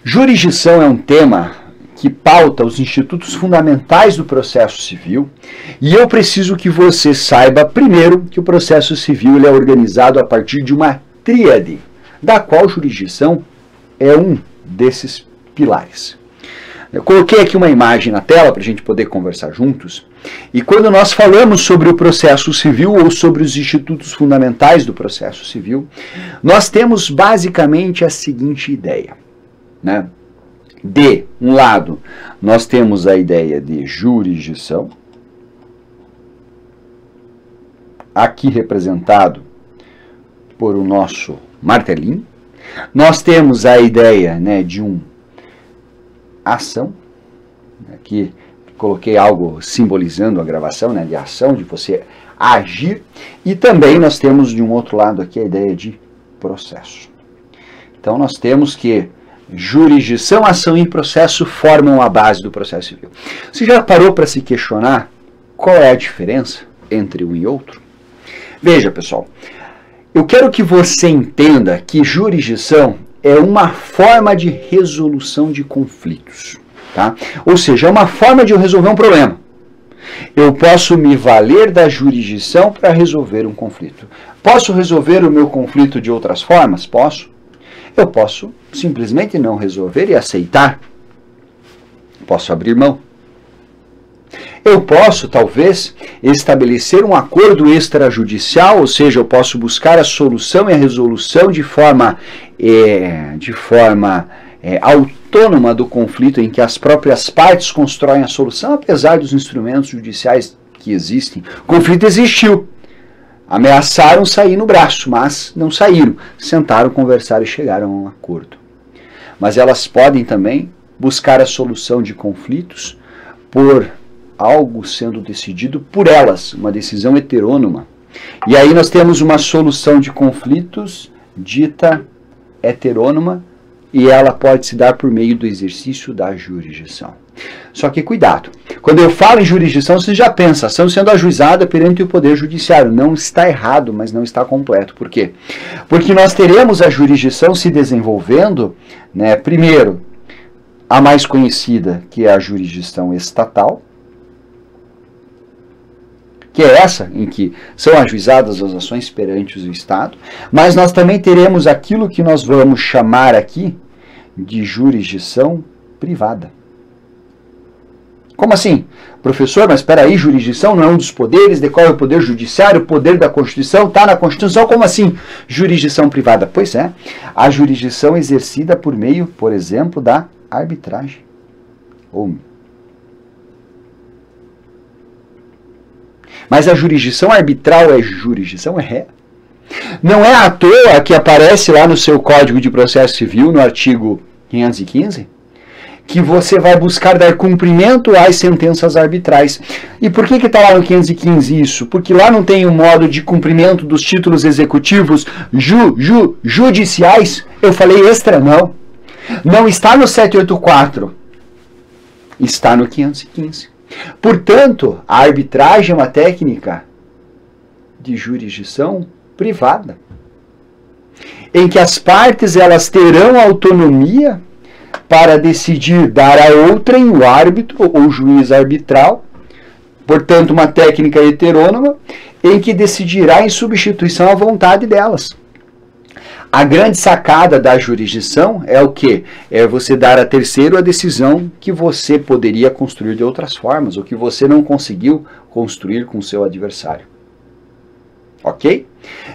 Jurisdição é um tema que pauta os institutos fundamentais do processo civil, e eu preciso que você saiba, primeiro, que o processo civil ele é organizado a partir de uma tríade, da qual jurisdição é um desses pilares. Eu coloquei aqui uma imagem na tela para a gente poder conversar juntos, e quando nós falamos sobre o processo civil ou sobre os institutos fundamentais do processo civil, nós temos basicamente a seguinte ideia, né? De um lado, nós temos a ideia de jurisdição, aqui representado por o nosso martelinho. Nós temos a ideia, né, de uma ação, aqui coloquei algo simbolizando a gravação, né, de ação, de você agir, e também nós temos de um outro lado aqui a ideia de processo. Então nós temos que jurisdição, ação e processo formam a base do processo civil. Você já parou para se questionar qual é a diferença entre um e outro? Veja, pessoal, eu quero que você entenda que jurisdição é uma forma de resolução de conflitos, tá? Ou seja, é uma forma de eu resolver um problema. Eu posso me valer da jurisdição para resolver um conflito. Posso resolver o meu conflito de outras formas? Posso. Eu posso simplesmente não resolver e aceitar. Posso abrir mão. Eu posso, talvez, estabelecer um acordo extrajudicial, ou seja, eu posso buscar a solução e a resolução de forma autônoma do conflito, em que as próprias partes constroem a solução, apesar dos instrumentos judiciais que existem. O conflito existiu. Ameaçaram sair no braço, mas não saíram. Sentaram, conversaram e chegaram a um acordo. Mas elas podem também buscar a solução de conflitos por algo sendo decidido por elas, uma decisão heterônoma. E aí nós temos uma solução de conflitos dita heterônoma, e ela pode se dar por meio do exercício da jurisdição. Só que cuidado, quando eu falo em jurisdição, você já pensa, ação sendo ajuizada perante o Poder Judiciário. Não está errado, mas não está completo. Por quê? Porque nós teremos a jurisdição se desenvolvendo, né, primeiro, a mais conhecida, que é a jurisdição estatal, que é essa em que são ajuizadas as ações perante o Estado, mas nós também teremos aquilo que nós vamos chamar aqui de jurisdição privada. Como assim? Professor, mas espera aí, jurisdição não é um dos poderes, de qual é o poder judiciário, o poder da Constituição, está na Constituição, como assim? Jurisdição privada. Pois é, a jurisdição exercida por meio, por exemplo, da arbitragem. Mas a jurisdição arbitral é jurisdição? Não é à toa que aparece lá no seu Código de Processo Civil, no artigo 515, que você vai buscar dar cumprimento às sentenças arbitrais. E por que está lá no 515 isso? Porque lá não tem um modo de cumprimento dos títulos executivos judiciais. Eu falei extra, não. Não está no 784. Está no 515. Portanto, a arbitragem é uma técnica de jurisdição privada, em que as partes elas terão autonomia para decidir dar a outrem o árbitro ou juiz arbitral, portanto uma técnica heterônoma, em que decidirá em substituição à vontade delas. A grande sacada da jurisdição é o quê? É você dar a terceiro a decisão que você poderia construir de outras formas, ou que você não conseguiu construir com o seu adversário. Ok?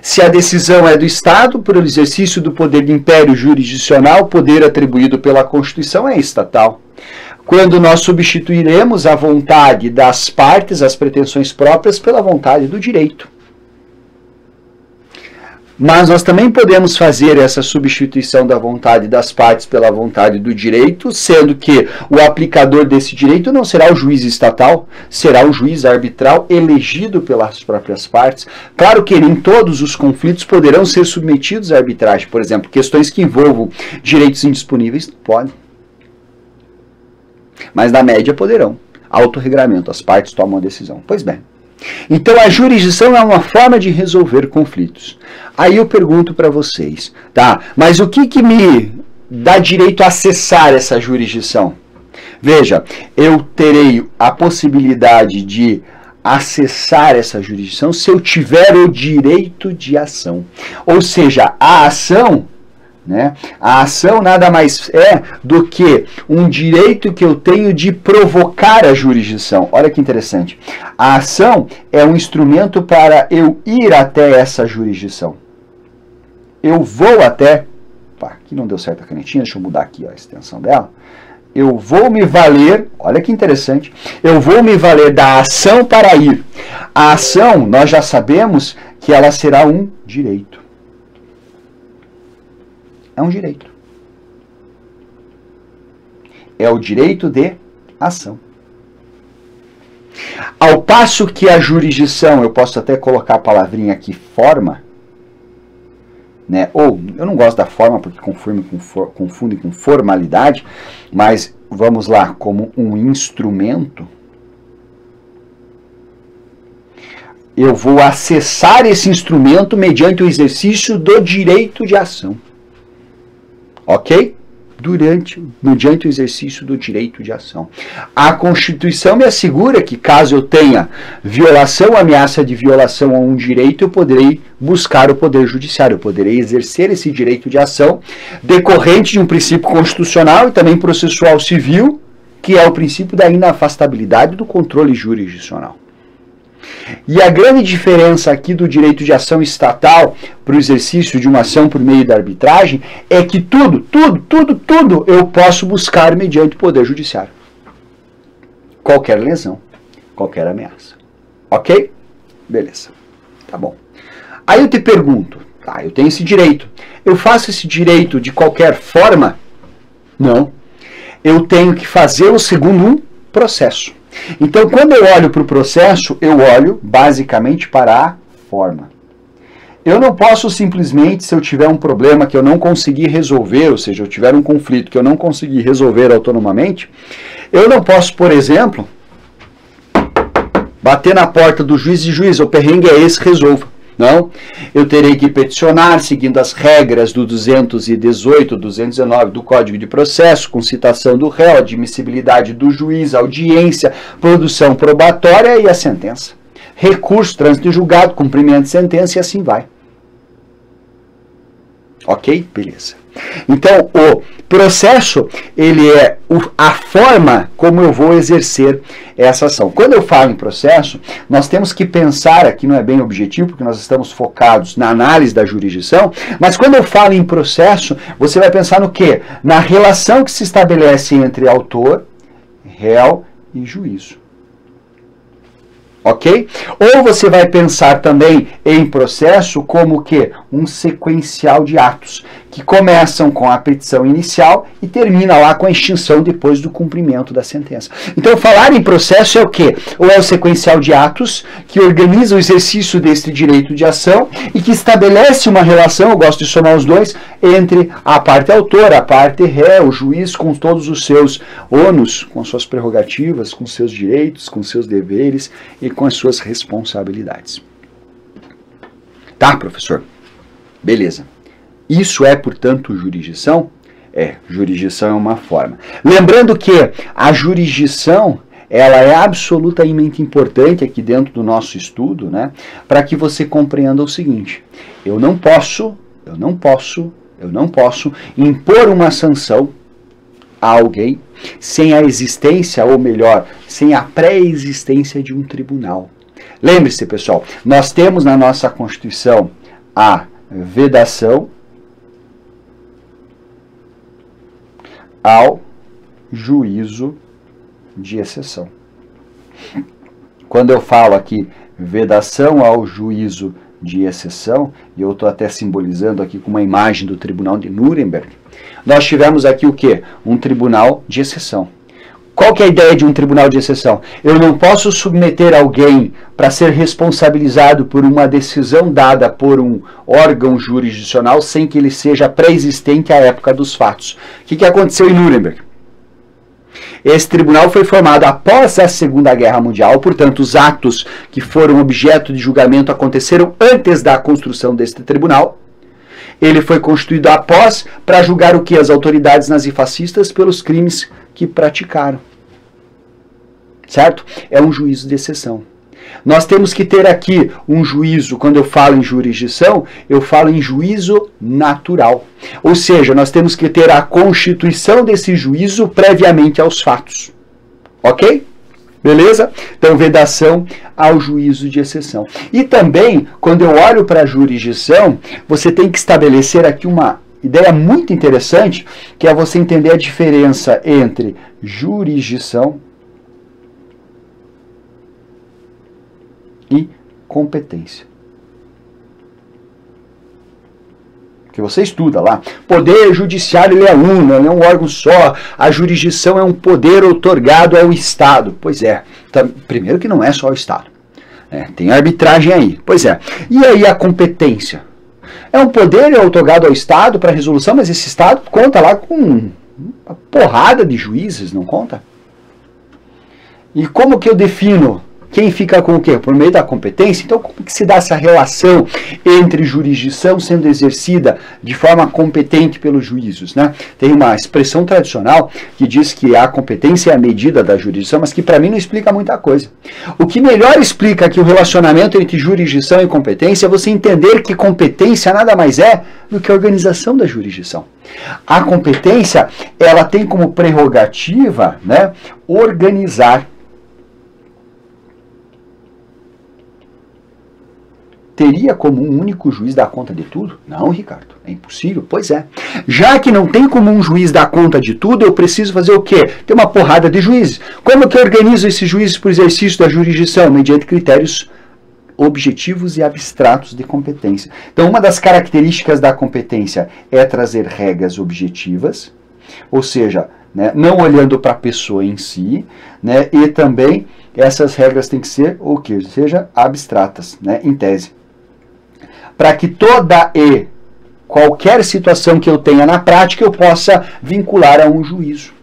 Se a decisão é do Estado, por exercício do poder de império jurisdicional, o poder atribuído pela Constituição é estatal. Quando nós substituiremos a vontade das partes, as pretensões próprias, pela vontade do direito. Mas nós também podemos fazer essa substituição da vontade das partes pela vontade do direito, sendo que o aplicador desse direito não será o juiz estatal, será o juiz arbitral elegido pelas próprias partes. Claro que nem todos os conflitos poderão ser submetidos à arbitragem. Por exemplo, questões que envolvam direitos indisponíveis não podem. Mas na média poderão. Autorregramento, as partes tomam a decisão. Pois bem. Então a jurisdição é uma forma de resolver conflitos. Aí eu pergunto para vocês, tá? Mas o que me dá direito a acessar essa jurisdição? Veja, eu terei a possibilidade de acessar essa jurisdição se eu tiver o direito de ação. Ou seja, a ação, né? A ação nada mais é do que um direito que eu tenho de provocar a jurisdição. Olha que interessante. A ação é um instrumento para eu ir até essa jurisdição. Eu vou até... Opa, aqui não deu certo a canetinha, deixa eu mudar aqui ó, a extensão dela. Eu vou me valer, olha que interessante, eu vou me valer da ação para ir. A ação, nós já sabemos que ela será um direito. É um direito. É o direito de ação. Ao passo que a jurisdição, eu posso até colocar a palavrinha aqui, forma, né? Ou, eu não gosto da forma porque confunde com formalidade, mas vamos lá, como um instrumento, eu vou acessar esse instrumento mediante o exercício do direito de ação. Ok? Mediante o exercício do direito de ação. A Constituição me assegura que, caso eu tenha violação, ameaça de violação a um direito, eu poderei buscar o Poder Judiciário, eu poderei exercer esse direito de ação decorrente de um princípio constitucional e também processual civil, que é o princípio da inafastabilidade do controle jurisdicional. E a grande diferença aqui do direito de ação estatal para o exercício de uma ação por meio da arbitragem é que tudo eu posso buscar mediante o Poder Judiciário. Qualquer lesão, qualquer ameaça. Ok? Beleza. Tá bom. Aí eu te pergunto, tá, eu tenho esse direito. Eu faço esse direito de qualquer forma? Não. Eu tenho que fazê-lo segundo um processo. Então, quando eu olho para o processo, eu olho basicamente para a forma. Eu não posso simplesmente, se eu tiver um problema que eu não conseguir resolver, ou seja, eu tiver um conflito que eu não conseguir resolver autonomamente, eu não posso, por exemplo, bater na porta do juiz e juiz, o perrengue é esse, resolva. Não, eu terei que peticionar seguindo as regras do 218, 219 do Código de Processo, com citação do réu, admissibilidade do juiz, audiência, produção probatória e a sentença. Recurso, trânsito em julgado, cumprimento de sentença e assim vai. Ok? Beleza. Então, o processo, ele é a forma como eu vou exercer essa ação. Quando eu falo em processo, nós temos que pensar, aqui não é bem objetivo, porque nós estamos focados na análise da jurisdição, mas quando eu falo em processo, você vai pensar no quê? Na relação que se estabelece entre autor, réu e juízo. Ok? Ou você vai pensar também em processo como que um sequencial de atos que começam com a petição inicial e termina lá com a extinção depois do cumprimento da sentença. Então, falar em processo é o quê? Ou é o sequencial de atos que organiza o exercício desse direito de ação e que estabelece uma relação, eu gosto de somar os dois, entre a parte autora, a parte réu, o juiz com todos os seus ônus, com suas prerrogativas, com seus direitos, com seus deveres e com as suas responsabilidades. Tá, professor? Beleza. Isso é, portanto, jurisdição? É, jurisdição é uma forma. Lembrando que a jurisdição, ela é absolutamente importante aqui dentro do nosso estudo, né, para que você compreenda o seguinte: eu não posso impor uma sanção a alguém sem a existência, ou melhor, sem a pré-existência de um tribunal. Lembre-se, pessoal, nós temos na nossa Constituição a vedação ao juízo de exceção. Quando eu falo aqui vedação ao juízo de exceção, e eu estou até simbolizando aqui com uma imagem do Tribunal de Nuremberg, nós tivemos aqui o quê? Um tribunal de exceção. Qual que é a ideia de um tribunal de exceção? Eu não posso submeter alguém para ser responsabilizado por uma decisão dada por um órgão jurisdicional sem que ele seja pré-existente à época dos fatos. O que aconteceu em Nuremberg? Esse tribunal foi formado após a Segunda Guerra Mundial, portanto, os atos que foram objeto de julgamento aconteceram antes da construção deste tribunal. Ele foi constituído após para julgar o que? As autoridades nazifascistas pelos crimes que praticaram. Certo? É um juízo de exceção. Nós temos que ter aqui um juízo, quando eu falo em jurisdição, eu falo em juízo natural. Ou seja, nós temos que ter a constituição desse juízo previamente aos fatos. Ok? Beleza? Então, vedação ao juízo de exceção. E também, quando eu olho para a jurisdição, você tem que estabelecer aqui uma ideia muito interessante, que é você entender a diferença entre jurisdição e competência. Que você estuda lá. Poder judiciário ele é uno, ele é um órgão só. A jurisdição é um poder otorgado ao Estado. Pois é. Primeiro que não é só o Estado. Tem arbitragem aí. Pois é. E aí a competência? É um poder otorgado ao Estado para resolução, mas esse Estado conta lá com uma porrada de juízes, não conta? E como que eu defino quem fica com o quê? Por meio da competência. Então, como que se dá essa relação entre jurisdição sendo exercida de forma competente pelos juízos, né? Tem uma expressão tradicional que diz que a competência é a medida da jurisdição, mas que para mim não explica muita coisa. O que melhor explica aqui o relacionamento entre jurisdição e competência é você entender que competência nada mais é do que a organização da jurisdição. A competência, ela tem como prerrogativa, né, organizar. Teria como um único juiz dar conta de tudo? Não, Ricardo, é impossível. Pois é. Já que não tem como um juiz dar conta de tudo, eu preciso fazer o quê? Ter uma porrada de juízes. Como que eu organizo esses juízes para o exercício da jurisdição? Mediante critérios objetivos e abstratos de competência. Então, uma das características da competência é trazer regras objetivas, ou seja, né, não olhando para a pessoa em si, né, e também essas regras têm que ser o quê? Seja abstratas, né, em tese. Para que toda e qualquer situação que eu tenha na prática eu possa vincular a um juízo.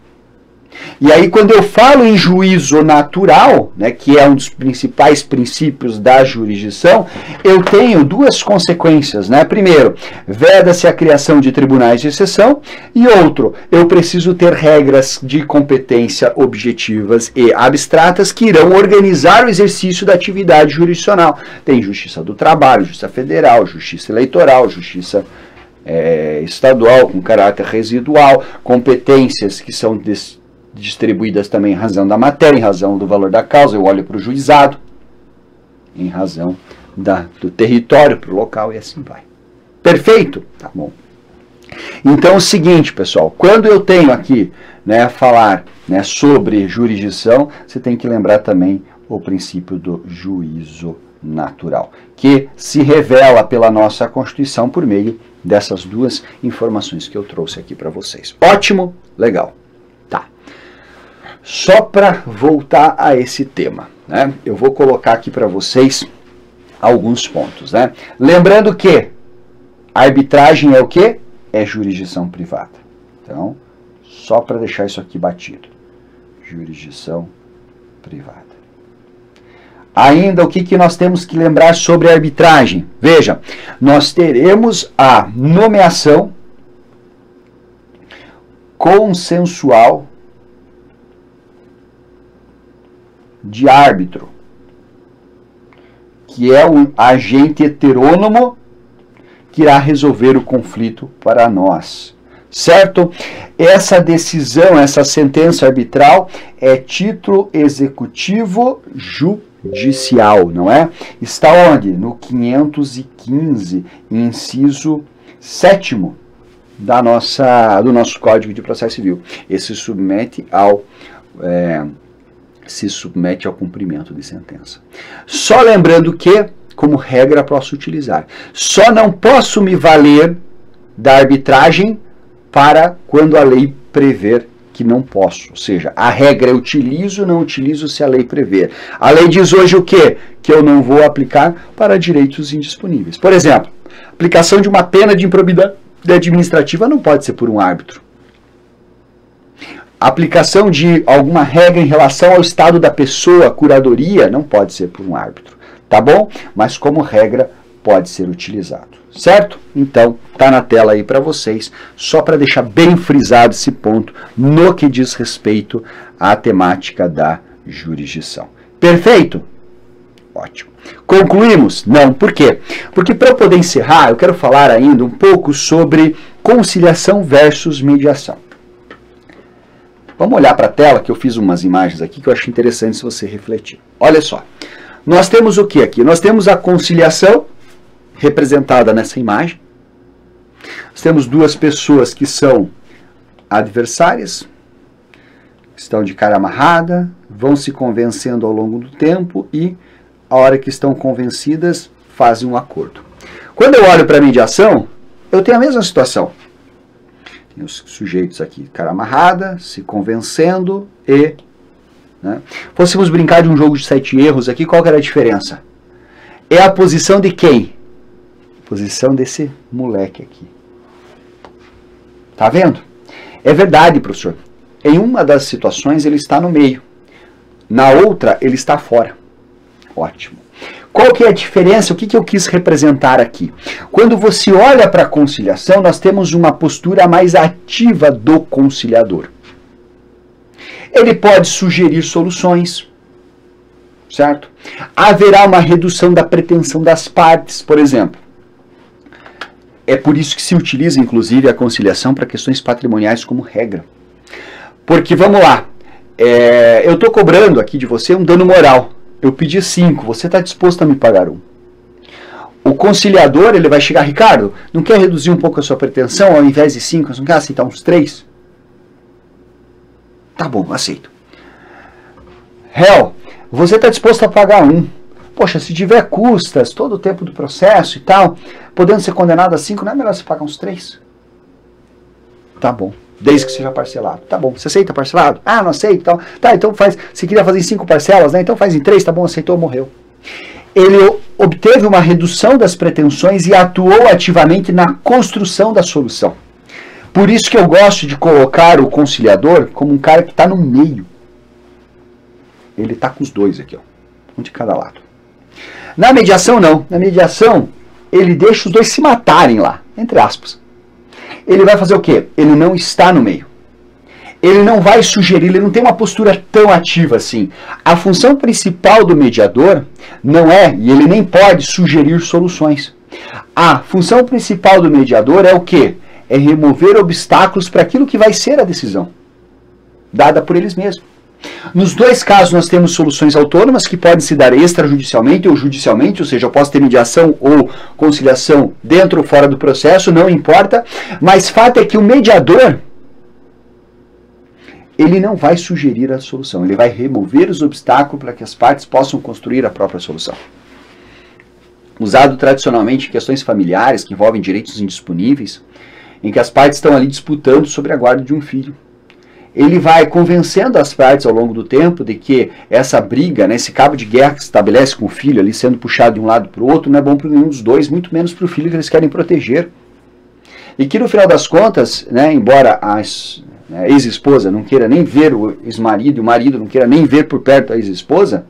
E aí, quando eu falo em juízo natural, né, que é um dos principais princípios da jurisdição, eu tenho duas consequências, né? Primeiro, veda-se a criação de tribunais de exceção, e outro, eu preciso ter regras de competência objetivas e abstratas que irão organizar o exercício da atividade jurisdicional. Tem justiça do trabalho, justiça federal, justiça eleitoral, justiça estadual com caráter residual, competências que são distribuídas também em razão da matéria, em razão do valor da causa, eu olho para o juizado, em razão do território, para o local, e assim vai. Perfeito? Tá bom. Então é o seguinte, pessoal, quando eu tenho aqui, né, falar, né, sobre jurisdição, você tem que lembrar também o princípio do juízo natural, que se revela pela nossa Constituição por meio dessas duas informações que eu trouxe aqui para vocês. Ótimo? Legal. Só para voltar a esse tema, né, eu vou colocar aqui para vocês alguns pontos, né? Lembrando que a arbitragem é o quê? É jurisdição privada. Então, só para deixar isso aqui batido. Jurisdição privada. Ainda o que nós temos que lembrar sobre a arbitragem? Veja, nós teremos a nomeação consensual de árbitro, que é um agente heterônomo que irá resolver o conflito para nós, certo? Essa decisão, essa sentença arbitral é título executivo judicial, não é? Está onde? No 515, inciso 7º do nosso Código de Processo Civil. Esse se submete ao cumprimento de sentença. Só lembrando que, como regra, posso utilizar. Só não posso me valer da arbitragem para quando a lei prever que não posso. Ou seja, a regra eu utilizo, não utilizo se a lei prever. A lei diz hoje o quê? Que eu não vou aplicar para direitos indisponíveis. Por exemplo, aplicação de uma pena de improbidade administrativa não pode ser por um árbitro. A aplicação de alguma regra em relação ao estado da pessoa, curadoria, não pode ser por um árbitro, tá bom? Mas como regra pode ser utilizado, certo? Então, tá na tela aí para vocês, só para deixar bem frisado esse ponto no que diz respeito à temática da jurisdição. Perfeito? Ótimo. Concluímos? Não. Por quê? Porque para eu poder encerrar, eu quero falar ainda um pouco sobre conciliação versus mediação. Vamos olhar para a tela, que eu fiz umas imagens aqui que eu acho interessante se você refletir. Olha só. Nós temos o que aqui? Nós temos a conciliação, representada nessa imagem. Nós temos duas pessoas que são adversárias, estão de cara amarrada, vão se convencendo ao longo do tempo e, a hora que estão convencidas, fazem um acordo. Quando eu olho para a mediação, eu tenho a mesma situação. Tem os sujeitos aqui, cara amarrada, se convencendo e... né? Fôssemos brincar de um jogo de 7 erros aqui, qual que era a diferença? É a posição de quem? Posição desse moleque aqui. Tá vendo? É verdade, professor. Em uma das situações ele está no meio. Na outra ele está fora. Ótimo. Qual que é a diferença? O que eu quis representar aqui? Quando você olha para a conciliação, nós temos uma postura mais ativa do conciliador. Ele pode sugerir soluções, certo? Haverá uma redução da pretensão das partes, por exemplo. É por isso que se utiliza, inclusive, a conciliação para questões patrimoniais como regra. Porque, vamos lá, eu estou cobrando aqui de você um dano moral. Eu pedi 5, você está disposto a me pagar 1. O conciliador, ele vai chegar, Ricardo, não quer reduzir um pouco a sua pretensão, ao invés de 5, você não quer aceitar uns 3? Tá bom, aceito. Réu, você está disposto a pagar 1. Poxa, se tiver custas, todo o tempo do processo e tal, podendo ser condenado a 5, não é melhor você pagar uns 3? Tá bom. Desde que seja parcelado. Tá bom. Você aceita parcelado? Ah, não aceito. Então, tá, então faz. Se queria fazer em 5 parcelas, né? Então faz em 3, tá bom, aceitou, morreu. Ele obteve uma redução das pretensões e atuou ativamente na construção da solução. Por isso que eu gosto de colocar o conciliador como um cara que está no meio. Ele está com os dois aqui, ó. Um de cada lado. Na mediação, não. Na mediação, ele deixa os dois se matarem lá, entre aspas. Ele vai fazer o quê? Ele não está no meio. Ele não vai sugerir, ele não tem uma postura tão ativa assim. A função principal do mediador não é, e ele nem pode sugerir soluções. A função principal do mediador é o quê? É remover obstáculos para aquilo que vai ser a decisão, dada por eles mesmos. Nos dois casos nós temos soluções autônomas que podem se dar extrajudicialmente ou judicialmente, ou seja, eu posso ter mediação ou conciliação dentro ou fora do processo, não importa, mas fato é que o mediador, ele não vai sugerir a solução, ele vai remover os obstáculos para que as partes possam construir a própria solução. Usado tradicionalmente em questões familiares que envolvem direitos indisponíveis, em que as partes estão ali disputando sobre a guarda de um filho. Ele vai convencendo as partes ao longo do tempo de que essa briga, né, esse cabo de guerra que se estabelece com o filho ali sendo puxado de um lado para o outro, não é bom para nenhum dos dois, muito menos para o filho que eles querem proteger. E que no final das contas, né, embora a ex-esposa não queira nem ver o ex-marido e o marido não queira nem ver por perto a ex-esposa,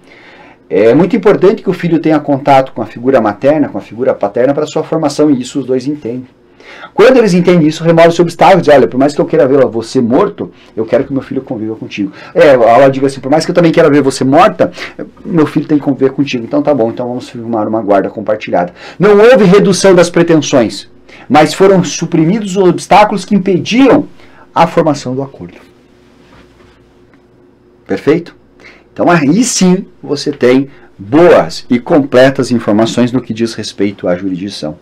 é muito importante que o filho tenha contato com a figura materna, com a figura paterna para sua formação, e isso os dois entendem. Quando eles entendem isso, remove esse obstáculo, diz, olha, por mais que eu queira ver você morto, eu quero que meu filho conviva contigo. Ela diz assim, por mais que eu também queira ver você morta, meu filho tem que conviver contigo. Então tá bom, então vamos firmar uma guarda compartilhada. Não houve redução das pretensões, mas foram suprimidos os obstáculos que impediam a formação do acordo. Perfeito? Então aí sim você tem boas e completas informações no que diz respeito à jurisdição.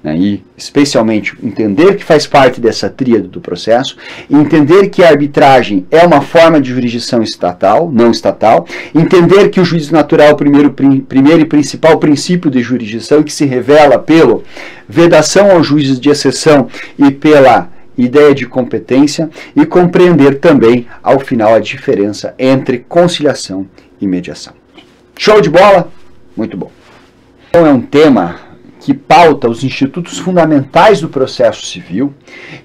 E especialmente entender que faz parte dessa tríade do processo, entender que a arbitragem é uma forma de jurisdição estatal, não estatal, entender que o juízo natural é o primeiro e principal princípio de jurisdição que se revela pela vedação aos juízes de exceção e pela ideia de competência, e compreender também, ao final, a diferença entre conciliação e mediação. Show de bola? Muito bom. Então é um tema que pauta os institutos fundamentais do processo civil,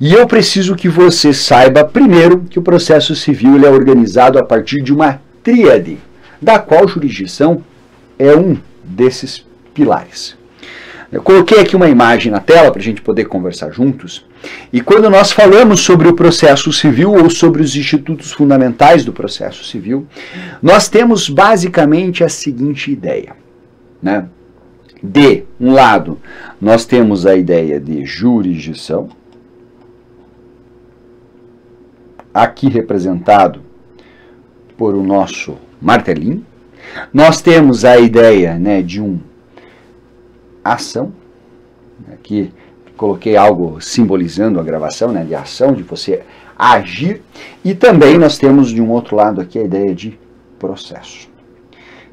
e eu preciso que você saiba, primeiro, que o processo civil ele é organizado a partir de uma tríade, da qual jurisdição é um desses pilares. Eu coloquei aqui uma imagem na tela para a gente poder conversar juntos. E quando nós falamos sobre o processo civil ou sobre os institutos fundamentais do processo civil, nós temos basicamente a seguinte ideia, né? De um lado, nós temos a ideia de jurisdição, aqui representado por o nosso martelinho. Nós temos a ideia, né, de ação, aqui coloquei algo simbolizando a gravação, né, de ação, de você agir, e também nós temos de um outro lado aqui a ideia de processo.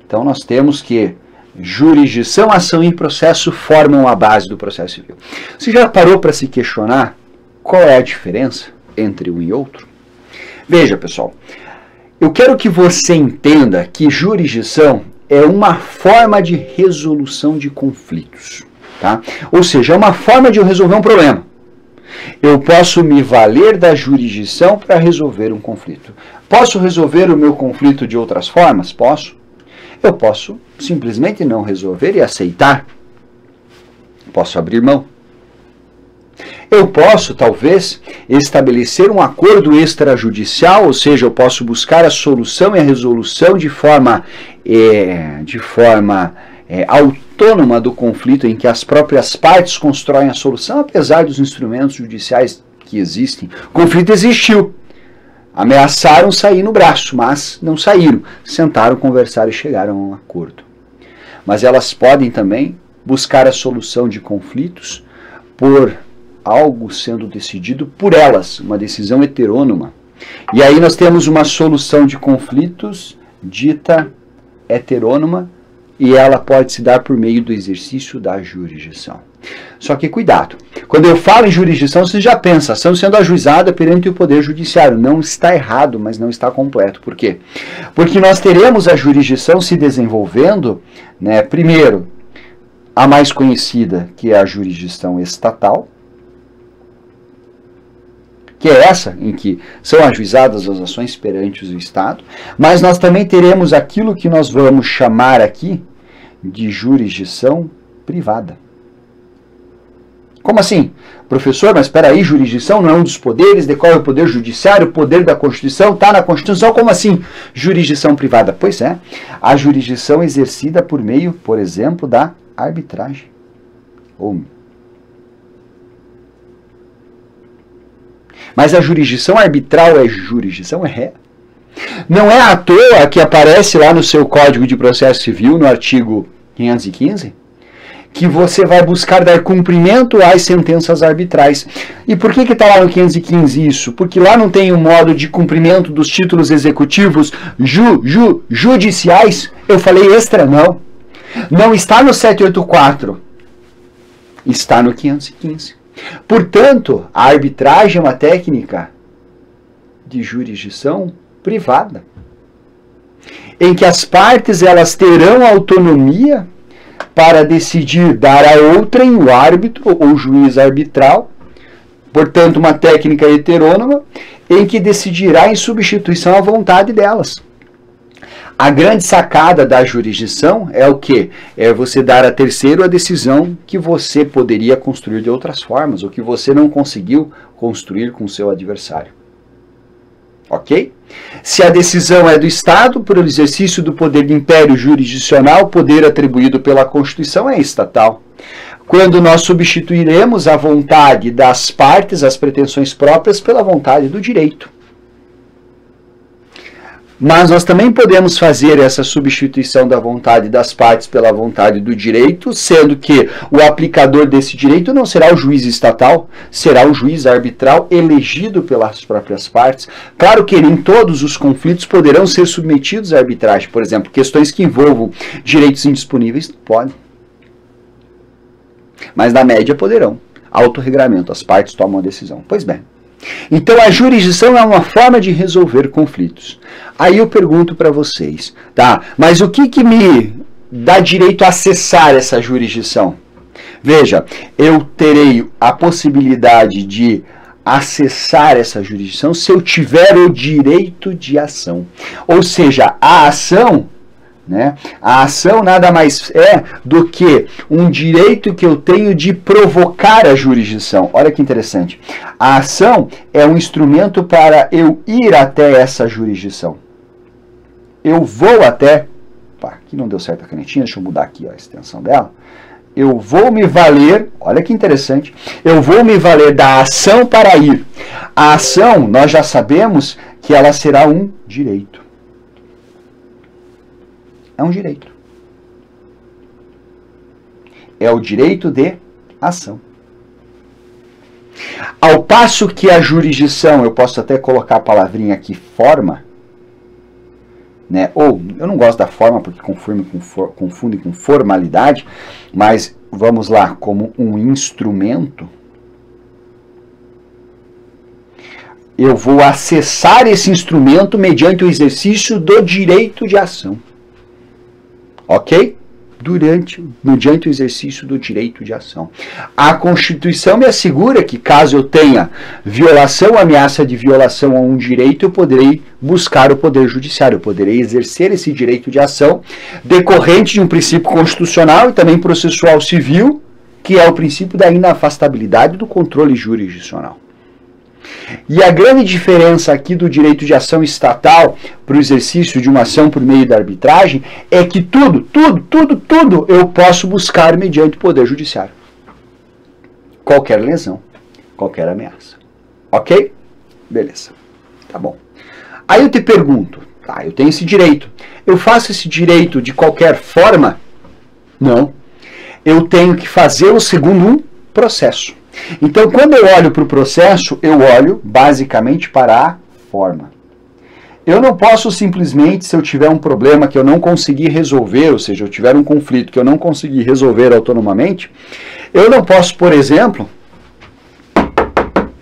Então nós temos que jurisdição, ação e processo formam a base do processo civil. Você já parou para se questionar qual é a diferença entre um e outro? Veja, pessoal, eu quero que você entenda que jurisdição é uma forma de resolução de conflitos, tá? Ou seja, é uma forma de eu resolver um problema. Eu posso me valer da jurisdição para resolver um conflito. Posso resolver o meu conflito de outras formas? Posso. Eu posso simplesmente não resolver e aceitar. Posso abrir mão. Eu posso, talvez, estabelecer um acordo extrajudicial, ou seja, eu posso buscar a solução e a resolução de forma autônoma do conflito, em que as próprias partes constroem a solução, apesar dos instrumentos judiciais que existem. O conflito existiu. Ameaçaram sair no braço, mas não saíram. Sentaram, conversaram e chegaram a um acordo. Mas elas podem também buscar a solução de conflitos por algo sendo decidido por elas, uma decisão heterônoma. E aí nós temos uma solução de conflitos dita heterônoma, e ela pode se dar por meio do exercício da jurisdição. Só que cuidado, quando eu falo em jurisdição, você já pensa, ação sendo ajuizada perante o Poder Judiciário. Não está errado, mas não está completo. Por quê? Porque nós teremos a jurisdição se desenvolvendo, né, primeiro, a mais conhecida, que é a jurisdição estatal, que é essa em que são ajuizadas as ações perante o Estado, mas nós também teremos aquilo que nós vamos chamar aqui de jurisdição privada. Como assim? Professor, mas espera aí, jurisdição não é um dos poderes, de qual é o poder judiciário, o poder da Constituição, está na Constituição, como assim? Jurisdição privada. Pois é, a jurisdição exercida por meio, por exemplo, da arbitragem. Mas a jurisdição arbitral é jurisdição? É. Não é à toa que aparece lá no seu Código de Processo Civil, no artigo 515, que você vai buscar dar cumprimento às sentenças arbitrais. E por que está lá no 515 isso? Porque lá não tem um modo de cumprimento dos títulos executivos judiciais. Eu falei extra, não. Não está no 784. Está no 515. Portanto, a arbitragem é uma técnica de jurisdição privada, em que as partes elas terão autonomia para decidir dar a outrem o árbitro ou juiz arbitral, portanto uma técnica heterônoma, em que decidirá em substituição à vontade delas. A grande sacada da jurisdição é o quê? É você dar a terceiro a decisão que você poderia construir de outras formas, ou que você não conseguiu construir com o seu adversário. Ok? Se a decisão é do Estado, por exercício do poder de império jurisdicional, poder atribuído pela Constituição é estatal. Quando nós substituiremos a vontade das partes, as pretensões próprias, pela vontade do direito. Mas nós também podemos fazer essa substituição da vontade das partes pela vontade do direito, sendo que o aplicador desse direito não será o juiz estatal, será o juiz arbitral elegido pelas próprias partes. Claro que nem todos os conflitos poderão ser submetidos à arbitragem. Por exemplo, questões que envolvam direitos indisponíveis não podem. Mas na média poderão. Autorregramento, as partes tomam a decisão. Pois bem. Então a jurisdição é uma forma de resolver conflitos. Aí eu pergunto para vocês, tá? Mas o que me dá direito a acessar essa jurisdição? Veja, eu terei a possibilidade de acessar essa jurisdição se eu tiver o direito de ação. Ou seja, a ação né? A ação nada mais é do que um direito que eu tenho de provocar a jurisdição. Olha que interessante. A ação é um instrumento para eu ir até essa jurisdição. Eu vou até... Opa, aqui não deu certo a canetinha, deixa eu mudar aqui ó, a extensão dela. Eu vou me valer, olha que interessante, eu vou me valer da ação para ir. A ação, nós já sabemos que ela será um direito. É um direito. É o direito de ação. Ao passo que a jurisdição, eu posso até colocar a palavrinha aqui, forma, né? Ou, eu não gosto da forma porque confunde com formalidade, mas vamos lá, como um instrumento, eu vou acessar esse instrumento mediante o exercício do direito de ação. Ok? Mediante o exercício do direito de ação. A Constituição me assegura que, caso eu tenha violação, ameaça de violação a um direito, eu poderei buscar o Poder Judiciário, eu poderei exercer esse direito de ação decorrente de um princípio constitucional e também processual civil, que é o princípio da inafastabilidade do controle jurisdicional. E a grande diferença aqui do direito de ação estatal para o exercício de uma ação por meio da arbitragem é que tudo eu posso buscar mediante o Poder Judiciário. Qualquer lesão, qualquer ameaça. Ok? Beleza. Tá bom. Aí eu te pergunto, tá, eu tenho esse direito. Eu faço esse direito de qualquer forma? Não. Eu tenho que fazê-lo segundo um processo. Então, quando eu olho para o processo, eu olho basicamente para a forma. Eu não posso simplesmente, se eu tiver um problema que eu não conseguir resolver, ou seja, eu tiver um conflito que eu não conseguir resolver autonomamente, eu não posso, por exemplo,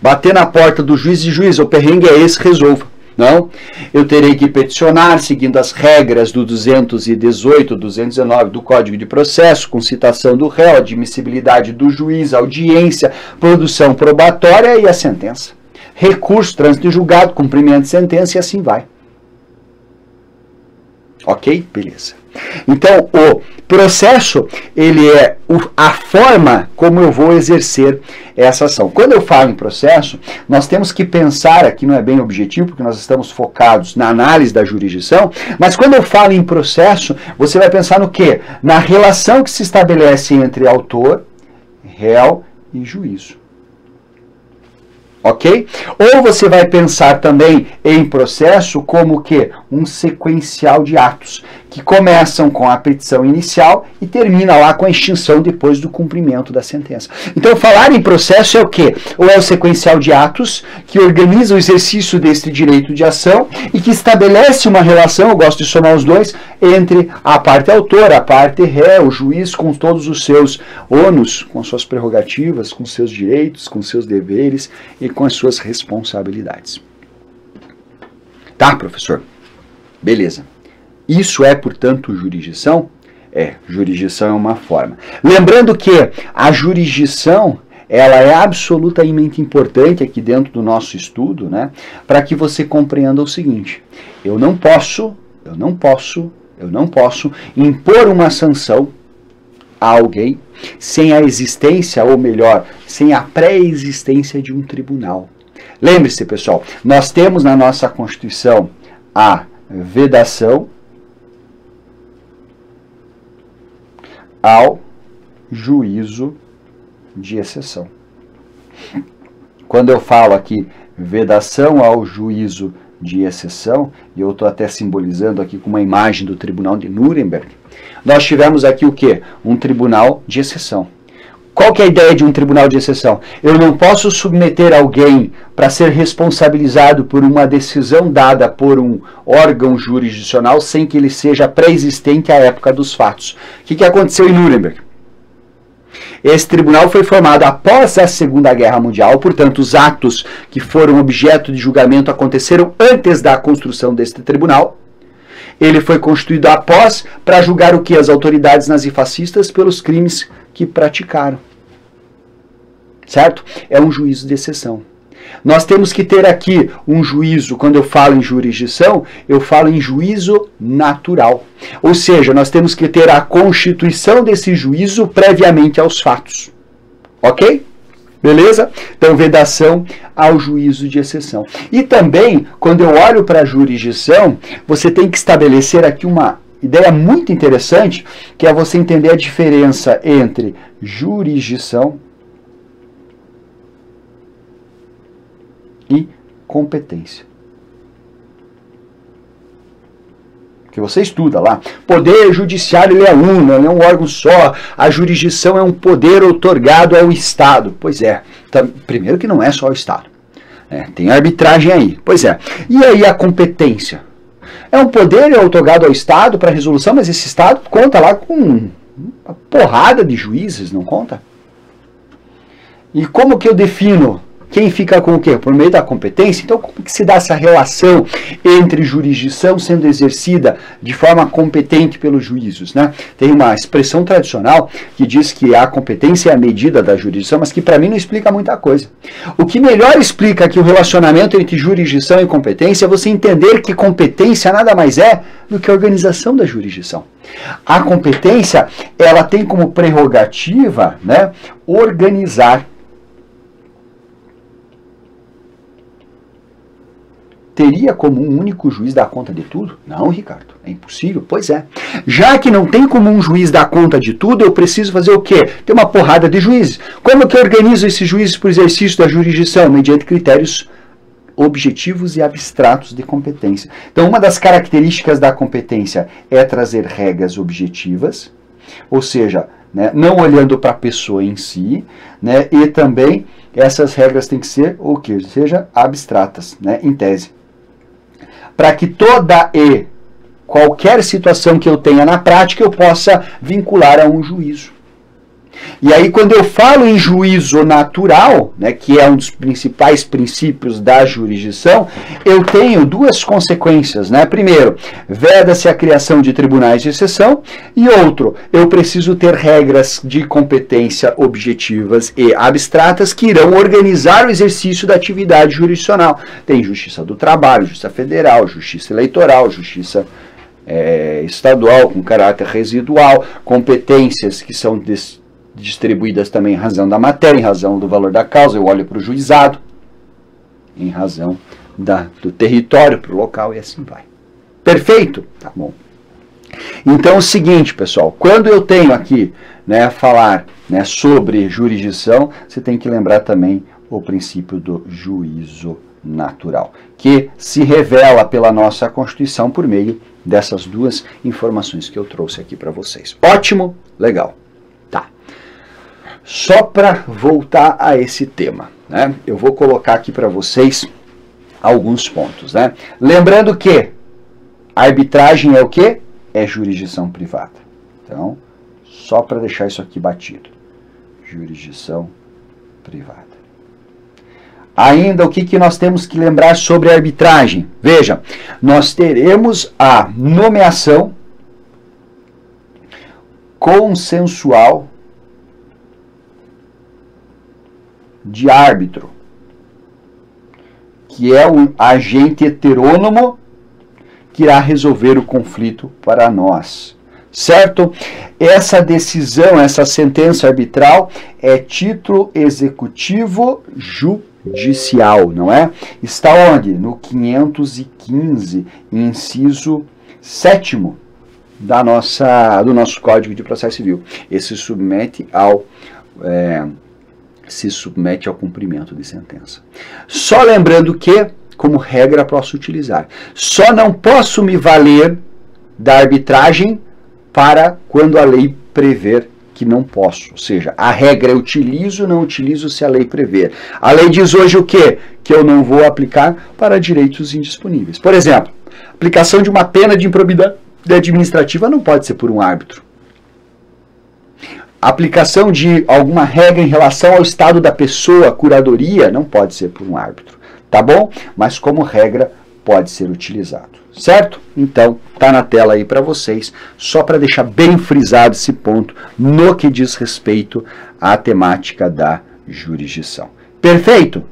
bater na porta do juiz e juiz, o perrengue é esse, resolva. Não, eu terei que peticionar seguindo as regras do 218, 219 do Código de Processo, com citação do réu, admissibilidade do juiz, audiência, produção probatória e a sentença. Recurso, trânsito em julgado, cumprimento de sentença e assim vai. Ok? Beleza. Então, o processo, ele é a forma como eu vou exercer essa ação. Quando eu falo em processo, nós temos que pensar, aqui não é bem objetivo, porque nós estamos focados na análise da jurisdição, mas quando eu falo em processo, você vai pensar no quê? Na relação que se estabelece entre autor, réu e juízo. Ok? Ou você vai pensar também em processo como que um sequencial de atos que começam com a petição inicial e termina lá com a extinção depois do cumprimento da sentença. Então, falar em processo é o quê? Ou é o sequencial de atos que organiza o exercício deste direito de ação e que estabelece uma relação, eu gosto de somar os dois, entre a parte autora, a parte réu, o juiz com todos os seus ônus, com suas prerrogativas, com seus direitos, com seus deveres e com as suas responsabilidades. Tá, professor? Beleza. Isso é, portanto, jurisdição? É, jurisdição é uma forma. Lembrando que a jurisdição, ela é absolutamente importante aqui dentro do nosso estudo, né, para que você compreenda o seguinte: eu não posso impor uma sanção a alguém sem a existência, ou melhor, sem a pré-existência de um tribunal. Lembre-se, pessoal, nós temos na nossa Constituição a vedação ao juízo de exceção. Quando eu falo aqui vedação ao juízo de exceção, e eu estou até simbolizando aqui com uma imagem do Tribunal de Nuremberg, nós tivemos aqui o quê? Um tribunal de exceção. Qual que é a ideia de um tribunal de exceção? Eu não posso submeter alguém para ser responsabilizado por uma decisão dada por um órgão jurisdicional sem que ele seja pré-existente à época dos fatos. O que aconteceu em Nuremberg? Esse tribunal foi formado após a Segunda Guerra Mundial, portanto, os atos que foram objeto de julgamento aconteceram antes da construção deste tribunal. Ele foi constituído após para julgar o que? As autoridades nazifascistas pelos crimes que praticaram. Certo? É um juízo de exceção. Nós temos que ter aqui um juízo, quando eu falo em jurisdição, eu falo em juízo natural. Ou seja, nós temos que ter a constituição desse juízo previamente aos fatos. Ok? Beleza? Então, vedação ao juízo de exceção. E também, quando eu olho para a jurisdição, você tem que estabelecer aqui uma ideia muito interessante, que é você entender a diferença entre jurisdição e competência. Que você estuda lá. Poder judiciário ele é uno, ele é um órgão só. A jurisdição é um poder outorgado ao Estado. Pois é. Então, primeiro que não é só o Estado. Tem arbitragem aí. Pois é. E aí a competência? É um poder outorgado ao Estado para resolução, mas esse Estado conta lá com uma porrada de juízes, não conta? E como que eu defino quem fica com o quê? Por meio da competência. Então, como que se dá essa relação entre jurisdição sendo exercida de forma competente pelos juízos, né? Tem uma expressão tradicional que diz que a competência é a medida da jurisdição, mas que para mim não explica muita coisa. O que melhor explica aqui o relacionamento entre jurisdição e competência é você entender que competência nada mais é do que a organização da jurisdição. A competência, ela tem como prerrogativa, né, organizar. Teria como um único juiz dar conta de tudo? Não, Ricardo, é impossível. Pois é. Já que não tem como um juiz dar conta de tudo, eu preciso fazer o quê? Ter uma porrada de juízes. Como que eu organizo esses juízes para o exercício da jurisdição? Mediante critérios objetivos e abstratos de competência. Então, uma das características da competência é trazer regras objetivas, ou seja, né, não olhando para a pessoa em si, né, e também essas regras têm que ser o quê? Seja abstratas, né, em tese. Para que toda e qualquer situação que eu tenha na prática eu possa vincular a um juízo. E aí, quando eu falo em juízo natural, né, que é um dos principais princípios da jurisdição, eu tenho duas consequências, né? Primeiro, veda-se a criação de tribunais de exceção, e outro, eu preciso ter regras de competência objetivas e abstratas que irão organizar o exercício da atividade jurisdicional. Tem justiça do trabalho, justiça federal, justiça eleitoral, justiça estadual com caráter residual, competências que são distribuídas também em razão da matéria, em razão do valor da causa, eu olho para o juizado, em razão do território, para o local, e assim vai. Perfeito? Tá bom. Então é o seguinte, pessoal, quando eu tenho aqui, né, falar, né, sobre jurisdição, você tem que lembrar também o princípio do juízo natural, que se revela pela nossa Constituição por meio dessas duas informações que eu trouxe aqui para vocês. Ótimo? Legal. Só para voltar a esse tema, né, eu vou colocar aqui para vocês alguns pontos, né? Lembrando que a arbitragem é o quê? É jurisdição privada. Então, só para deixar isso aqui batido. Jurisdição privada. Ainda o que nós temos que lembrar sobre a arbitragem? Veja, nós teremos a nomeação consensual de árbitro, que é um agente heterônomo que irá resolver o conflito para nós, certo? Essa decisão, essa sentença arbitral é título executivo judicial, não é? Está onde? No 515, inciso 7º do nosso Código de Processo Civil. Esse se submete ao cumprimento de sentença. Só lembrando que, como regra, posso utilizar. Só não posso me valer da arbitragem para quando a lei prever que não posso. Ou seja, a regra eu utilizo, não utilizo se a lei prever. A lei diz hoje o quê? Que eu não vou aplicar para direitos indisponíveis. Por exemplo, aplicação de uma pena de improbidade administrativa não pode ser por um árbitro. A aplicação de alguma regra em relação ao estado da pessoa, curadoria, não pode ser por um árbitro, tá bom? Mas como regra pode ser utilizado, certo? Então, tá na tela aí para vocês, só para deixar bem frisado esse ponto no que diz respeito à temática da jurisdição. Perfeito?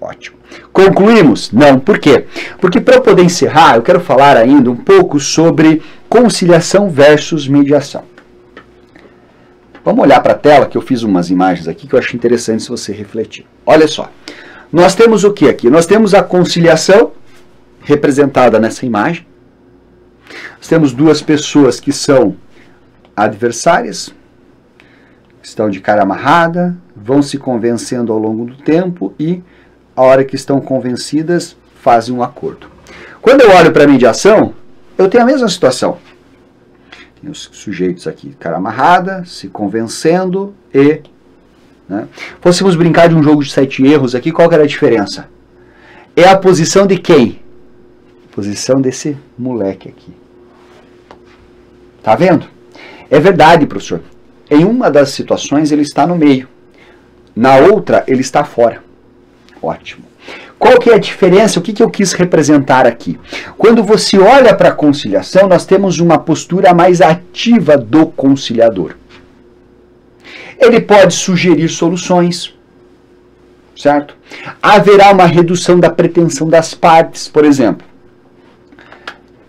Ótimo. Concluímos? Não. Por quê? Porque para eu poder encerrar, eu quero falar ainda um pouco sobre conciliação versus mediação. Vamos olhar para a tela, que eu fiz umas imagens aqui que eu acho interessante se você refletir. Olha só. Nós temos o que aqui? Nós temos a conciliação, representada nessa imagem. Nós temos duas pessoas que são adversárias, estão de cara amarrada, vão se convencendo ao longo do tempo e, a hora que estão convencidas, fazem um acordo. Quando eu olho para a mediação, eu tenho a mesma situação. Tem os sujeitos aqui, cara amarrada, se convencendo e... né? Fôssemos brincar de um jogo de 7 erros aqui, qual que era a diferença? É a posição de quem? A posição desse moleque aqui. Tá vendo? É verdade, professor. Em uma das situações ele está no meio. Na outra ele está fora. Ótimo. Qual que é a diferença? O que eu quis representar aqui? Quando você olha para a conciliação, nós temos uma postura mais ativa do conciliador. Ele pode sugerir soluções, certo? Haverá uma redução da pretensão das partes, por exemplo.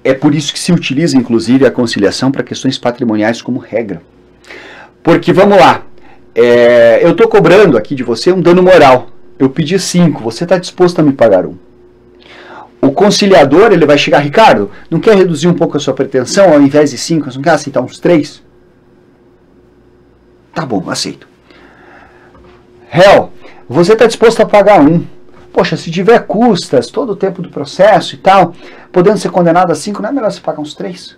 É por isso que se utiliza, inclusive, a conciliação para questões patrimoniais como regra. Porque, vamos lá, eu estou cobrando aqui de você um dano moral. Eu pedi 5, você está disposto a me pagar 1. O conciliador, ele vai chegar, Ricardo, não quer reduzir um pouco a sua pretensão, ao invés de 5, você não quer aceitar uns 3? Tá bom, aceito. Réu, você está disposto a pagar 1. Poxa, se tiver custas, todo o tempo do processo e tal, podendo ser condenado a 5, não é melhor você pagar uns 3?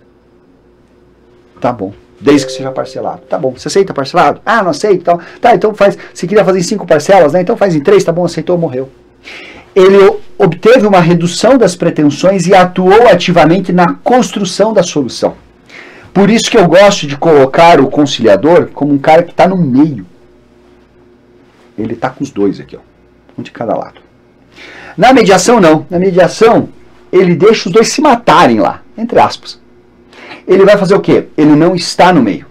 Tá bom. Desde que seja parcelado. Tá bom, você aceita parcelado? Ah, não aceito. Então, tá, então faz. Se queria fazer em 5 parcelas, né? Então faz em 3, tá bom, aceitou, morreu. Ele obteve uma redução das pretensões e atuou ativamente na construção da solução. Por isso que eu gosto de colocar o conciliador como um cara que está no meio. Ele está com os dois aqui, ó, um de cada lado. Na mediação, não. Na mediação, ele deixa os dois se matarem lá, entre aspas. Ele vai fazer o quê? Ele não está no meio.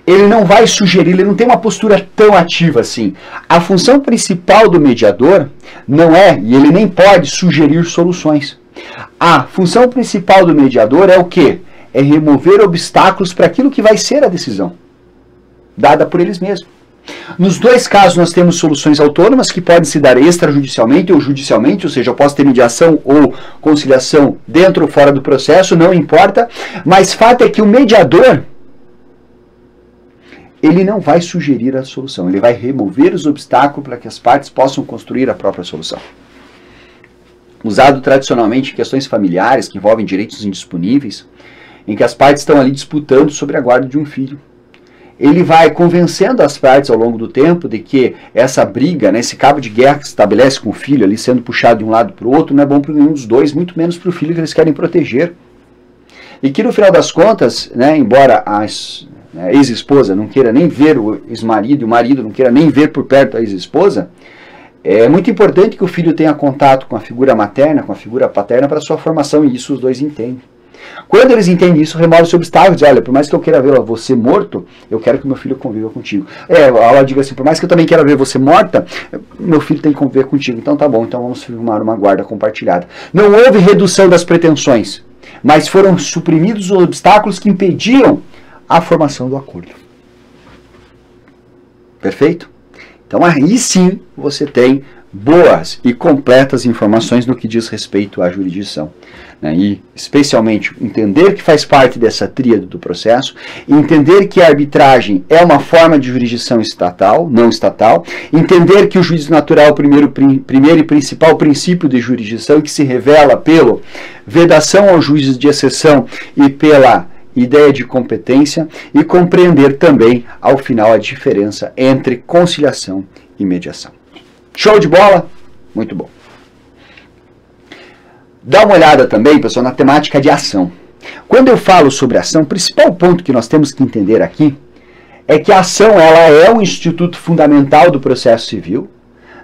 Ele não vai sugerir, ele não tem uma postura tão ativa assim. A função principal do mediador não é, e ele nem pode sugerir soluções. A função principal do mediador é o quê? É remover obstáculos para aquilo que vai ser a decisão, dada por eles mesmos. Nos dois casos nós temos soluções autônomas que podem se dar extrajudicialmente ou judicialmente, ou seja, eu posso ter mediação ou conciliação dentro ou fora do processo, não importa, mas fato é que o mediador, ele não vai sugerir a solução, ele vai remover os obstáculos para que as partes possam construir a própria solução. Usado tradicionalmente em questões familiares que envolvem direitos indisponíveis, em que as partes estão ali disputando sobre a guarda de um filho. Ele vai convencendo as partes ao longo do tempo de que essa briga, né, esse cabo de guerra que se estabelece com o filho ali sendo puxado de um lado para o outro, não é bom para nenhum dos dois, muito menos para o filho que eles querem proteger. E que no final das contas, né, embora a ex-esposa não queira nem ver o ex-marido e o marido não queira nem ver por perto a ex-esposa, é muito importante que o filho tenha contato com a figura materna, com a figura paterna para sua formação, e isso os dois entendem. Quando eles entendem isso, remove esse obstáculo, diz, olha, por mais que eu queira ver você morto, eu quero que meu filho conviva contigo. Ela diz assim, por mais que eu também queira ver você morta, meu filho tem que conviver contigo. Então tá bom, então vamos firmar uma guarda compartilhada. Não houve redução das pretensões, mas foram suprimidos os obstáculos que impediam a formação do acordo. Perfeito? Então aí sim você tem boas e completas informações no que diz respeito à jurisdição. E, especialmente, entender que faz parte dessa tríade do processo, entender que a arbitragem é uma forma de jurisdição estatal, não estatal, entender que o juízo natural é o primeiro e principal princípio de jurisdição, que se revela pela vedação aos juízes de exceção e pela ideia de competência, e compreender também, ao final, a diferença entre conciliação e mediação. Show de bola? Muito bom. Dá uma olhada também, pessoal, na temática de ação. Quando eu falo sobre ação, o principal ponto que nós temos que entender aqui é que a ação ela é um instituto fundamental do processo civil,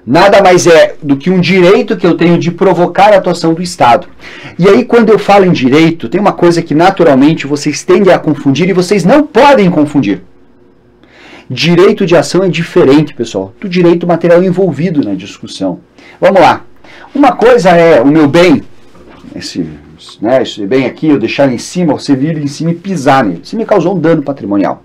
nada mais é do que um direito que eu tenho de provocar a atuação do Estado. E aí, quando eu falo em direito, tem uma coisa que naturalmente vocês tendem a confundir e vocês não podem confundir. Direito de ação é diferente, pessoal, do direito material envolvido na discussão. Vamos lá. Uma coisa é o meu bem, esse bem aqui, eu deixar ele em cima, você vir em cima e pisar nele. Você me causou um dano patrimonial.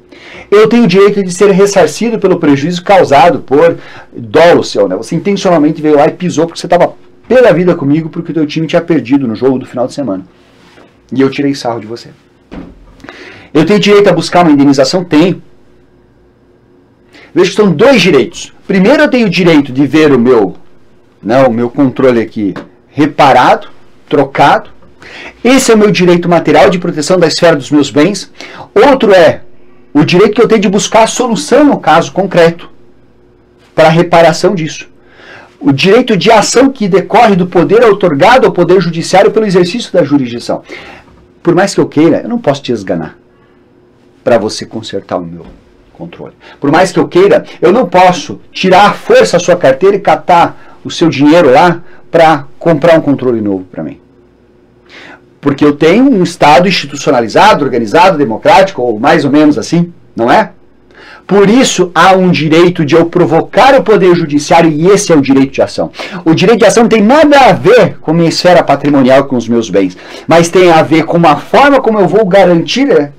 Eu tenho o direito de ser ressarcido pelo prejuízo causado por dolo seu, né? Você intencionalmente veio lá e pisou porque você estava pela vida comigo porque o teu time tinha perdido no jogo do final de semana. E eu tirei sarro de você. Eu tenho direito a buscar uma indenização? Tenho. Veja que são dois direitos. Primeiro, eu tenho o direito de ver o meu controle aqui reparado, trocado. Esse é o meu direito material de proteção da esfera dos meus bens. Outro é o direito que eu tenho de buscar a solução no caso concreto para a reparação disso. O direito de ação que decorre do poder outorgado ao Poder Judiciário pelo exercício da jurisdição. Por mais que eu queira, eu não posso te esganar para você consertar o meu controle. Por mais que eu queira, eu não posso tirar à força a sua carteira e catar o seu dinheiro lá para comprar um controle novo para mim. Porque eu tenho um Estado institucionalizado, organizado, democrático, ou mais ou menos assim, não é? Por isso, há um direito de eu provocar o Poder Judiciário, e esse é o direito de ação. O direito de ação não tem nada a ver com a minha esfera patrimonial, com os meus bens, mas tem a ver com a forma como eu vou garantir a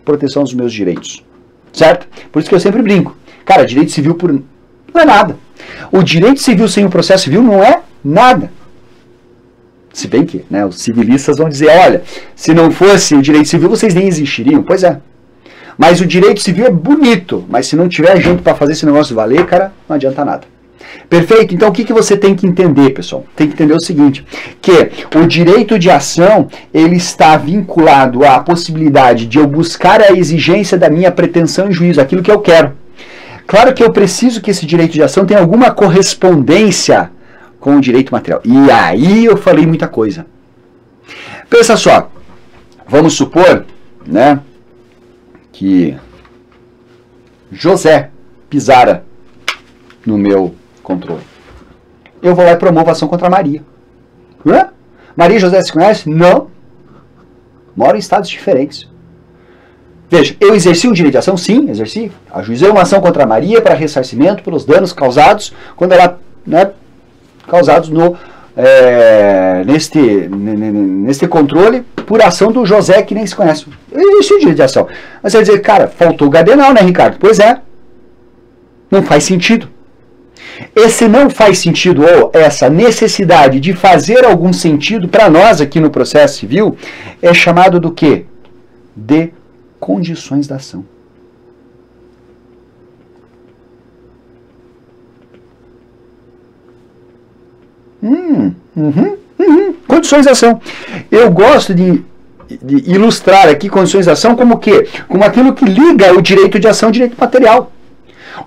proteção dos meus direitos. Certo? Por isso que eu sempre brinco. Cara, direito civil não é nada. O direito civil sem o processo civil não é nada. Se bem que, né, os civilistas vão dizer, olha, se não fosse o direito civil, vocês nem existiriam. Pois é. Mas o direito civil é bonito, mas se não tiver gente para fazer esse negócio valer, cara, não adianta nada. Perfeito? Então o que você tem que entender, pessoal? Tem que entender o seguinte, que o direito de ação, ele está vinculado à possibilidade de eu buscar a exigência da minha pretensão em juízo, aquilo que eu quero. Claro que eu preciso que esse direito de ação tenha alguma correspondência com o direito material. E aí eu falei muita coisa. Pensa só, vamos supor, né, que José pisara no meu controle. Eu vou lá e promovo ação contra a Maria. Hã? Maria e José se conhecem? Não. Moram em estados diferentes. Veja, eu exerci o direito de ação? Sim, exerci. Ajuizei uma ação contra a Maria para ressarcimento pelos danos causados quando ela, né, causados neste controle por ação do José que nem se conhece. Existe o direito de ação. Mas você vai dizer, cara, faltou o Gardenal, né, Ricardo? Pois é. Não faz sentido. Esse não faz sentido, ou essa necessidade de fazer algum sentido para nós aqui no processo civil, é chamado do quê? De condições da ação. Condições de ação. Eu gosto de ilustrar aqui condições de ação como o quê? Como aquilo que liga o direito de ação ao direito material.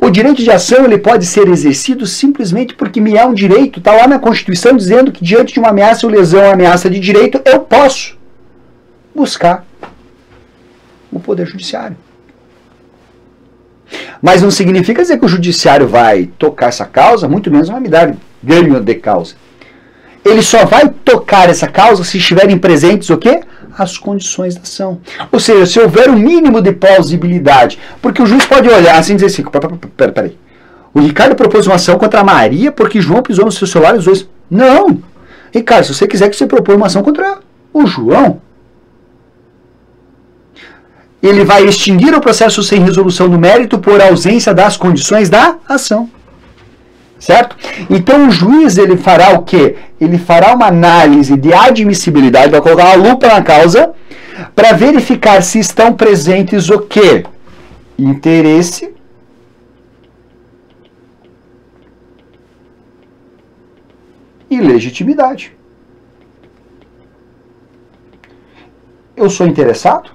O direito de ação ele pode ser exercido simplesmente porque me é um direito, está lá na Constituição dizendo que diante de uma ameaça ou lesão, uma ameaça de direito, eu posso buscar o Poder Judiciário. Mas não significa dizer que o Judiciário vai tocar essa causa, muito menos vai me dar ganho de causa. Ele só vai tocar essa causa se estiverem presentes o quê? As condições da ação. Ou seja, se houver um mínimo de plausibilidade. Porque o juiz pode olhar assim e dizer assim, peraí. O Ricardo propôs uma ação contra a Maria porque João pisou no seu celular e os dois. Não! Ricardo, se você quiser que você propõe uma ação contra o João, ele vai extinguir o processo sem resolução do mérito por ausência das condições da ação. Certo? Então o juiz ele fará o quê? Ele fará uma análise de admissibilidade, vai colocar uma lupa na causa para verificar se estão presentes o quê? Interesse e legitimidade. Eu sou interessado?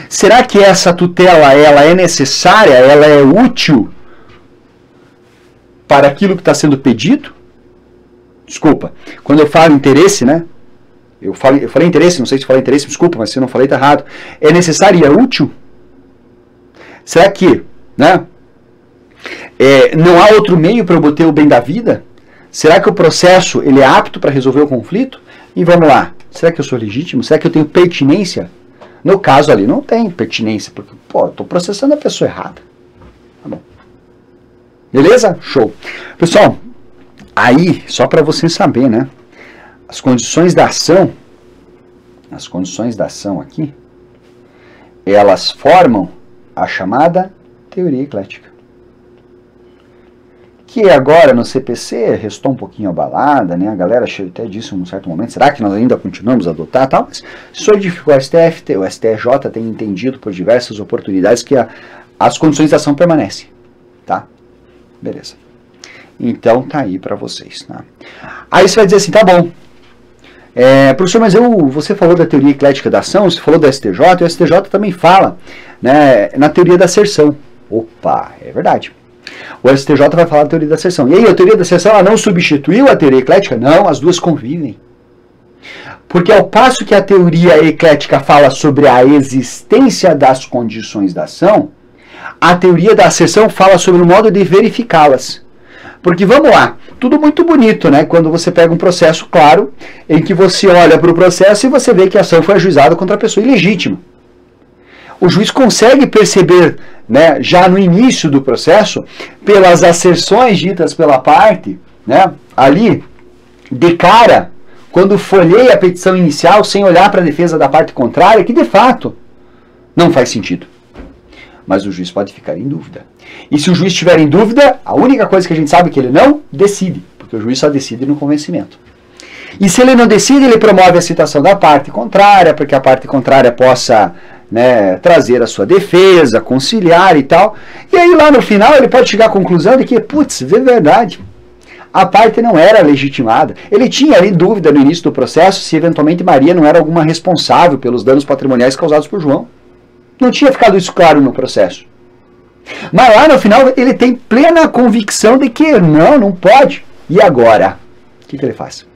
Será que essa tutela ela é necessária? Ela é útil para aquilo que está sendo pedido? Desculpa, quando eu falo interesse, né? Eu falei interesse, não sei se falei interesse, desculpa, mas se eu não falei, está errado. É necessário e é útil? Será que, né? Não há outro meio para eu obter o bem da vida? Será que o processo ele é apto para resolver o conflito? E vamos lá, será que eu sou legítimo? Será que eu tenho pertinência? No caso ali, não tem pertinência, porque, eu estou processando a pessoa errada. Tá bom. Beleza? Show. Pessoal, Aí, só para você saber, né? As condições da ação aqui, elas formam a chamada teoria eclética. Que agora no CPC restou um pouquinho abalada, né? A galera até disse em um certo momento, será que nós ainda continuamos a adotar tal? Mas solidificou o STF, o STJ tem entendido por diversas oportunidades que as condições da ação permanecem, tá? Beleza. Então tá aí para vocês, tá? Aí você vai dizer assim, tá bom. Professor, mas você falou da teoria eclética da ação, você falou do STJ, e o STJ também fala, né, na teoria da asserção. Opa, é verdade. O STJ vai falar da teoria da asserção. E aí, a teoria da asserção, ela não substituiu a teoria eclética? Não, as duas convivem. Porque ao passo que a teoria eclética fala sobre a existência das condições da ação, a teoria da asserção fala sobre o modo de verificá-las. Porque, vamos lá, tudo muito bonito, né? Quando você pega um processo claro, em que você olha para o processo e você vê que a ação foi ajuizada contra a pessoa ilegítima. O juiz consegue perceber, né, já no início do processo, pelas asserções ditas pela parte, né, ali, de cara, quando folheia a petição inicial sem olhar para a defesa da parte contrária, que de fato não faz sentido. Mas o juiz pode ficar em dúvida. E se o juiz estiver em dúvida, a única coisa que a gente sabe é que ele não decide, porque o juiz só decide no convencimento. E se ele não decide, ele promove a citação da parte contrária, para que a parte contrária possa, né, trazer a sua defesa, conciliar e tal. E aí lá no final ele pode chegar à conclusão de que, putz, é verdade, a parte não era legitimada. Ele tinha ali dúvida no início do processo se eventualmente Maria não era alguma responsável pelos danos patrimoniais causados por João. Não tinha ficado isso claro no processo. Mas lá no final ele tem plena convicção de que não pode. E agora? O que ele faz?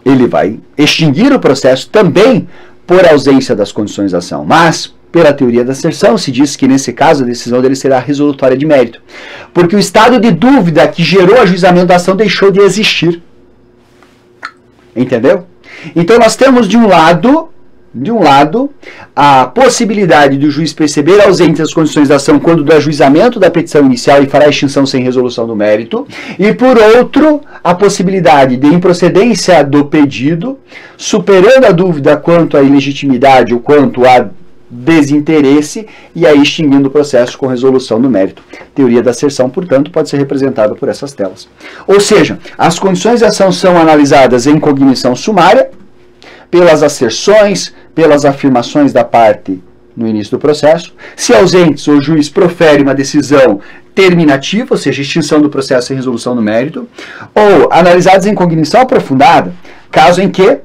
Ele vai extinguir o processo também por ausência das condições da ação. Mas, pela teoria da asserção, se diz que nesse caso a decisão dele será resolutória de mérito. Porque o estado de dúvida que gerou o ajuizamento da ação deixou de existir. Entendeu? Então nós temos de um lado, a possibilidade do juiz perceber a ausência das condições da ação quando do ajuizamento da petição inicial e fará extinção sem resolução do mérito, e por outro, a possibilidade de improcedência do pedido, superando a dúvida quanto à ilegitimidade ou quanto a desinteresse, e aí extinguindo o processo com resolução do mérito. Teoria da asserção, portanto, pode ser representada por essas telas. Ou seja, as condições de ação são analisadas em cognição sumária, pelas asserções, pelas afirmações da parte no início do processo. Se ausentes, o juiz profere uma decisão terminativa, ou seja, extinção do processo sem resolução do mérito, ou analisadas em cognição aprofundada, caso em que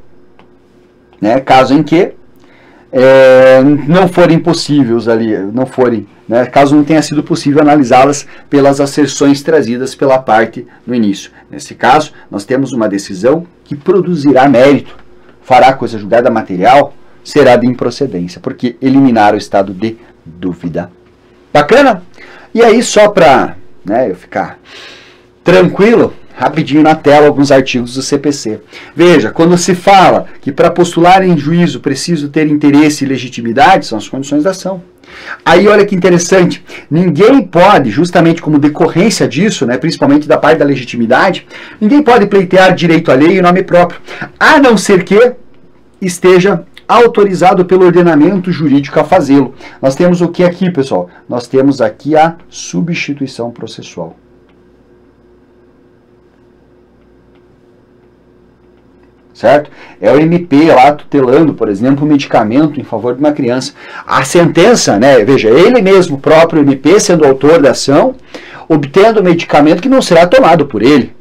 não forem possíveis ali, caso não tenha sido possível analisá-las pelas asserções trazidas pela parte no início. Nesse caso, nós temos uma decisão que produzirá mérito, fará coisa julgada material, será de improcedência, porque eliminaram o estado de dúvida. Bacana? E aí, só para eu ficar tranquilo, rapidinho na tela alguns artigos do CPC. Veja, quando se fala que para postular em juízo preciso ter interesse e legitimidade, são as condições da ação. Aí olha que interessante, ninguém pode, justamente como decorrência disso, principalmente da parte da legitimidade, ninguém pode pleitear direito alheio em nome próprio, a não ser que esteja autorizado pelo ordenamento jurídico a fazê-lo. Nós temos o que aqui, pessoal? Nós temos aqui a substituição processual. Certo? É o MP lá tutelando, por exemplo, um medicamento em favor de uma criança. A sentença, veja, ele mesmo, o próprio MP, sendo autor da ação, obtendo o medicamento que não será tomado por ele.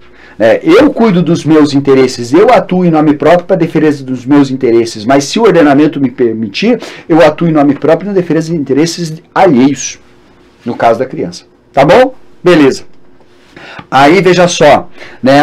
Eu cuido dos meus interesses, eu atuo em nome próprio para a defesa dos meus interesses, mas se o ordenamento me permitir, eu atuo em nome próprio na defesa de interesses alheios, no caso da criança. Tá bom? Beleza. Aí veja só,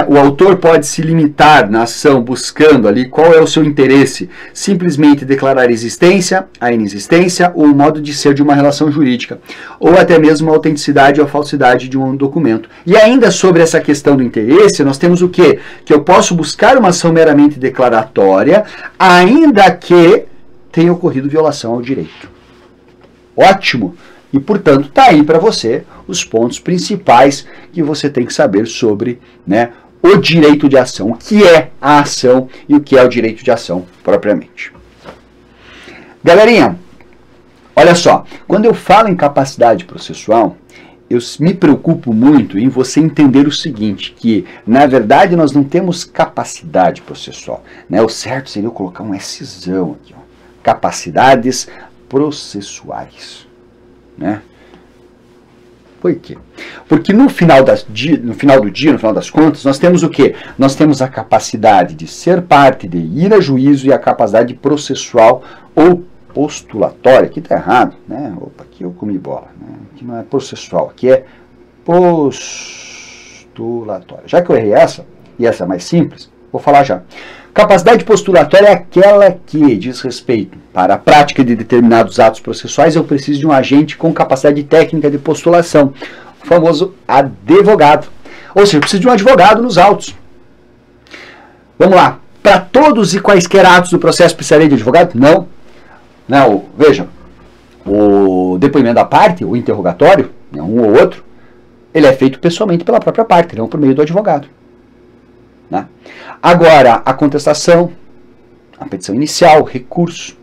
o autor pode se limitar na ação buscando ali qual é o seu interesse, simplesmente declarar a existência, a inexistência ou o modo de ser de uma relação jurídica, ou até mesmo a autenticidade ou a falsidade de um documento. E ainda sobre essa questão do interesse, nós temos o quê? Que eu posso buscar uma ação meramente declaratória, ainda que tenha ocorrido violação ao direito. Ótimo! E, portanto, está aí para você os pontos principais que você tem que saber sobre, né, o direito de ação, o que é a ação e o que é o direito de ação propriamente. Galerinha, olha só, quando eu falo em capacidade processual, eu me preocupo muito em você entender o seguinte, que, na verdade, nós não temos capacidade processual, né? O certo seria eu colocar um Szão aqui, ó. Capacidades processuais, né? Por quê? Porque no final do dia, no final das contas, nós temos o quê? Nós temos a capacidade de ser parte, de ir a juízo e a capacidade processual ou postulatória. Aqui está errado, né? Opa, aqui eu comi bola, né? Aqui não é processual, aqui é postulatória. Já que eu errei essa, e essa é mais simples, vou falar já. Capacidade postulatória é aquela que diz respeito para a prática de determinados atos processuais. Eu preciso de um agente com capacidade técnica de postulação, o famoso advogado. Ou seja, eu preciso de um advogado nos autos. Vamos lá. Para todos e quaisquer atos do processo precisaria de advogado? Não. Não, veja, o depoimento da parte, o interrogatório, né, um ou outro, ele é feito pessoalmente pela própria parte, não por meio do advogado. Né? Agora, a contestação, a petição inicial, recurso,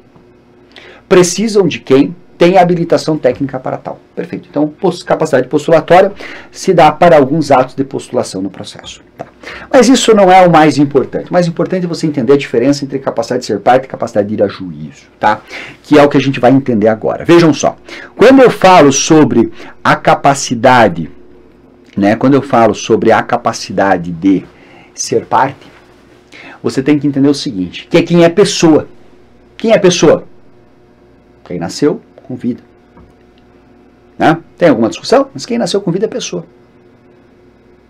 precisam de quem tem habilitação técnica para tal. Perfeito. Então, capacidade postulatória se dá para alguns atos de postulação no processo. Tá. Mas isso não é o mais importante. O mais importante é você entender a diferença entre capacidade de ser parte e capacidade de ir a juízo, tá? Que é o que a gente vai entender agora. Vejam só. Quando eu falo sobre a capacidade, né? Quando eu falo sobre a capacidade de ser parte, você tem que entender o seguinte, que é quem é pessoa. Quem é pessoa? Quem nasceu com vida. Né? Tem alguma discussão? Mas quem nasceu com vida é pessoa.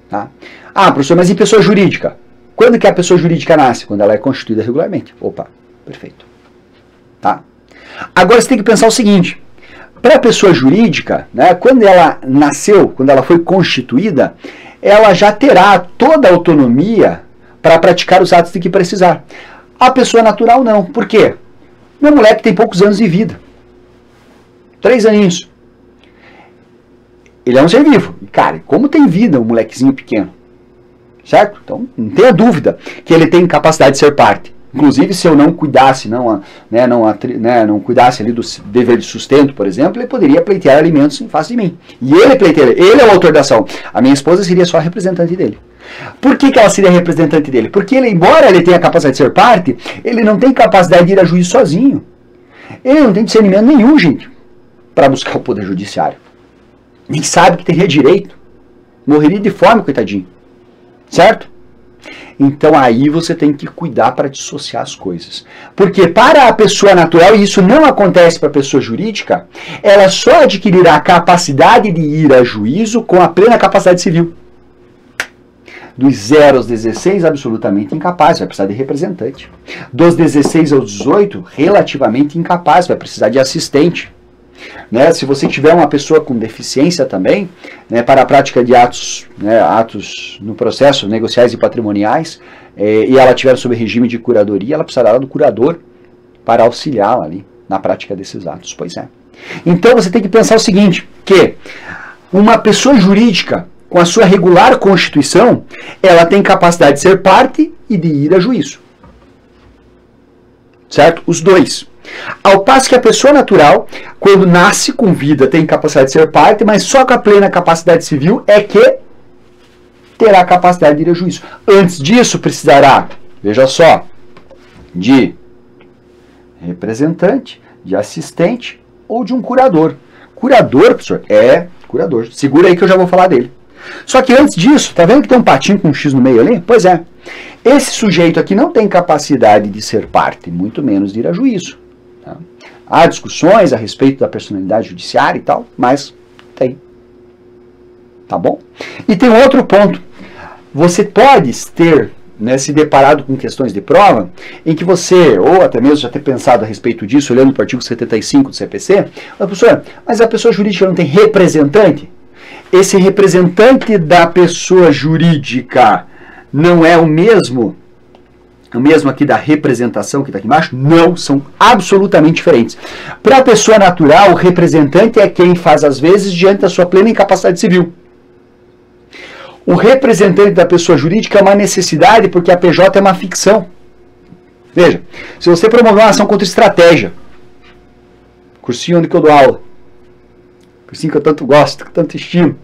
Tá? Ah, professor, mas e pessoa jurídica? Quando que a pessoa jurídica nasce? Quando ela é constituída regularmente. Opa, perfeito. Tá? Agora você tem que pensar o seguinte, para a pessoa jurídica, né, quando ela nasceu, quando ela foi constituída, ela já terá toda a autonomia para praticar os atos de que precisar. A pessoa natural não. Por quê? Meu moleque tem poucos anos de vida. 3 aninhos. Ele é um ser vivo. E, cara, como tem vida um molequezinho pequeno? Certo? Então, não tenha dúvida que ele tem capacidade de ser parte. Inclusive, se eu não cuidasse, não cuidasse ali do dever de sustento, por exemplo, ele poderia pleitear alimentos em face de mim. E ele pleiteia, ele é o autor da ação. A minha esposa seria só a representante dele. Por que ela seria representante dele? Porque ele, embora ele tenha a capacidade de ser parte, ele não tem capacidade de ir a juízo sozinho. Ele não tem discernimento nenhum, gente, para buscar o poder judiciário. Nem sabe que teria direito. Morreria de fome, coitadinho. Certo? Então aí você tem que cuidar para dissociar as coisas. Porque para a pessoa natural, e isso não acontece para a pessoa jurídica, ela só adquirirá a capacidade de ir a juízo com a plena capacidade civil. Dos 0 aos 16, absolutamente incapaz, vai precisar de representante. Dos 16 aos 18, relativamente incapaz, vai precisar de assistente. Né? Se você tiver uma pessoa com deficiência também, né, para a prática de atos no processo, negociais e patrimoniais, e ela estiver sob regime de curadoria, ela precisará do curador para auxiliá-la ali na prática desses atos. Pois é. Então você tem que pensar o seguinte, que uma pessoa jurídica, com a sua regular constituição, ela tem capacidade de ser parte e de ir a juízo. Certo? Os dois. Ao passo que a pessoa natural, quando nasce com vida, tem capacidade de ser parte, mas só com a plena capacidade civil é que terá capacidade de ir a juízo. Antes disso, precisará, veja só, de representante, de assistente ou de um curador. Curador, professor, é curador. Segura aí que eu já vou falar dele. Só que antes disso, tá vendo que tem um patinho com um X no meio ali? Pois é. Esse sujeito aqui não tem capacidade de ser parte, muito menos de ir a juízo. Tá? Há discussões a respeito da personalidade judiciária e tal, mas tem. Tá bom? E tem outro ponto. Você pode ter, né, se deparado com questões de prova, em que você, ou até mesmo já ter pensado a respeito disso, olhando para o artigo 75 do CPC, professor, mas a pessoa jurídica não tem representante? Esse representante da pessoa jurídica não é o mesmo o mesmo aqui da representação, que está aqui embaixo, não, são absolutamente diferentes. Para a pessoa natural, o representante é quem faz as vezes diante da sua plena incapacidade civil. O representante da pessoa jurídica é uma necessidade porque a PJ é uma ficção. Veja, se você promover uma ação contra estratégia, cursinho onde eu dou aula, cursinho que eu tanto gosto, que eu tanto estimo,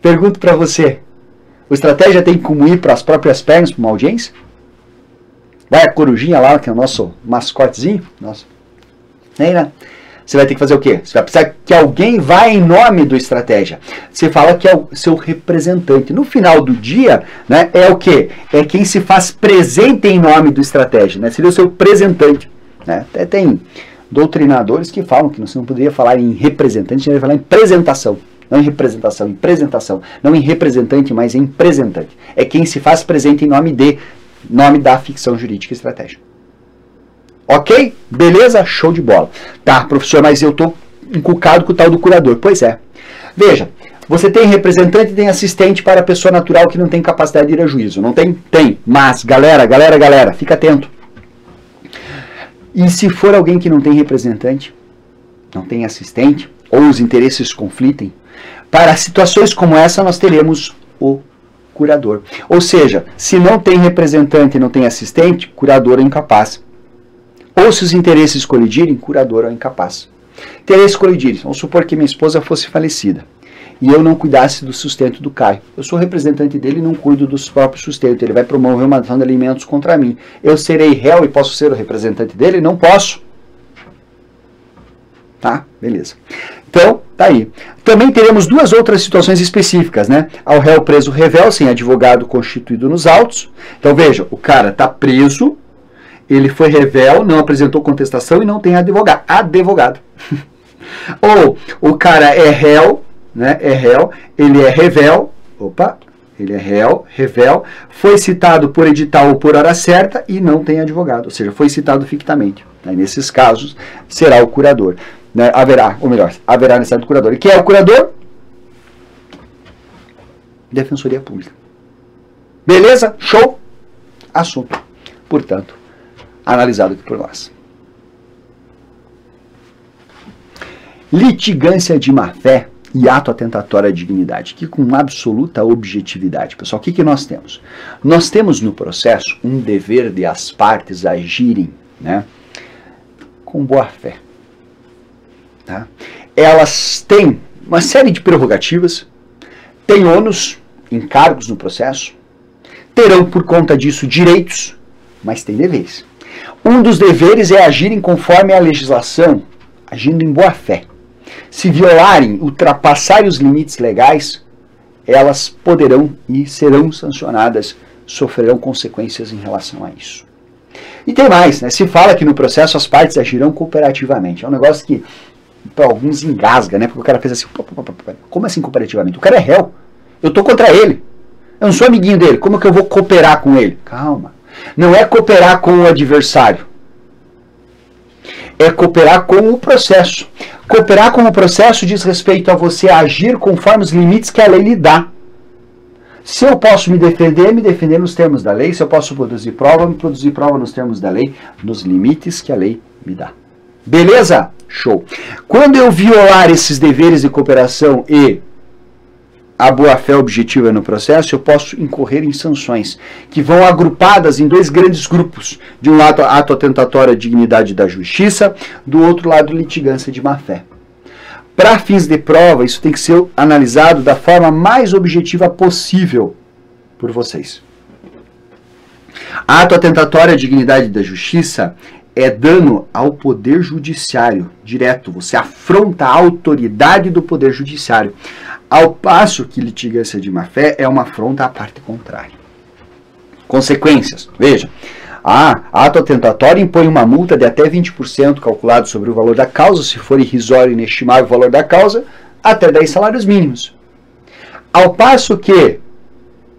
pergunto para você, o estratégia tem como ir para as próprias pernas para uma audiência? Vai a corujinha lá, que é o nosso mascotezinho? Nossa. Nem, né? Você vai ter que fazer o quê? Você vai precisar que alguém vá em nome do estratégia. Você fala que é o seu representante. No final do dia, né, é o quê? É quem se faz presente em nome do estratégia. Né? Seria o seu representante. Né? Até tem doutrinadores que falam que você não poderia falar em representante, você deveria falar em apresentação. Não em representação, em apresentação. Não em representante, mas em apresentante. É quem se faz presente em nome da ficção jurídica e estratégica. Ok? Beleza? Show de bola. Tá, professor, mas eu estou encucado com o tal do curador. Pois é. Veja, você tem representante e tem assistente para a pessoa natural que não tem capacidade de ir a juízo. Não tem? Tem. Mas, galera, fica atento. E se for alguém que não tem representante, não tem assistente, ou os interesses conflitem, para situações como essa nós teremos o curador. Ou seja, se não tem representante e não tem assistente, curador é incapaz. Ou se os interesses colidirem, curador é incapaz. Interesses colidirem. Vamos supor que minha esposa fosse falecida e eu não cuidasse do sustento do Caio. Eu sou representante dele e não cuido dos próprios sustentos. Ele vai promover uma ação de alimentos contra mim. Eu serei réu e posso ser o representante dele? Não posso. Tá? Beleza. Então, tá aí. Também teremos duas outras situações específicas, né? Ao réu preso revel, sem advogado constituído nos autos. Então, veja, o cara tá preso, ele foi revel, não apresentou contestação e não tem advogado. Ou o cara é réu, né? É réu, ele é revel, ele é revel, foi citado por edital ou por hora certa e não tem advogado, ou seja, foi citado fictamente. Aí, nesses casos, será o curador. Né? Haverá necessidade do curador. E quem é o curador? Defensoria Pública. Beleza? Show? Assunto, portanto, analisado aqui por nós. Litigância de má-fé e ato atentatório à dignidade. Aqui com absoluta objetividade. Pessoal, o que nós temos? Nós temos no processo um dever de as partes agirem, né, com boa-fé. Tá? Elas têm uma série de prerrogativas, têm ônus, encargos no processo, terão por conta disso direitos, mas têm deveres. Um dos deveres é agirem conforme a legislação, agindo em boa-fé. Se violarem, ultrapassarem os limites legais, elas poderão e serão sancionadas, sofrerão consequências em relação a isso. E tem mais, né? Se fala que no processo as partes agirão cooperativamente. É um negócio que para alguns engasga, né? Porque o cara fez assim, como assim cooperativamente? O cara é réu, eu tô contra ele, eu não sou amiguinho dele, como que eu vou cooperar com ele? Calma, não é cooperar com o adversário, é cooperar com o processo. Cooperar com o processo diz respeito a você agir conforme os limites que a lei lhe dá. Se eu posso me defender nos termos da lei. Se eu posso produzir prova, me produzir prova nos termos da lei, nos limites que a lei me dá. Beleza? Show. Quando eu violar esses deveres de cooperação e a boa-fé objetiva no processo, eu posso incorrer em sanções, que vão agrupadas em dois grandes grupos. De um lado, ato atentatório à dignidade da justiça, do outro lado, litigância de má-fé. Para fins de prova, isso tem que ser analisado da forma mais objetiva possível por vocês. Ato atentatório à dignidade da justiça é dano ao poder judiciário, direto. Você afronta a autoridade do poder judiciário. Ao passo que litigância de má-fé é uma afronta à parte contrária. Consequências. Veja, ato atentatório impõe uma multa de até 20% calculado sobre o valor da causa, se for irrisório e inestimável o valor da causa, até 10 salários mínimos. Ao passo que,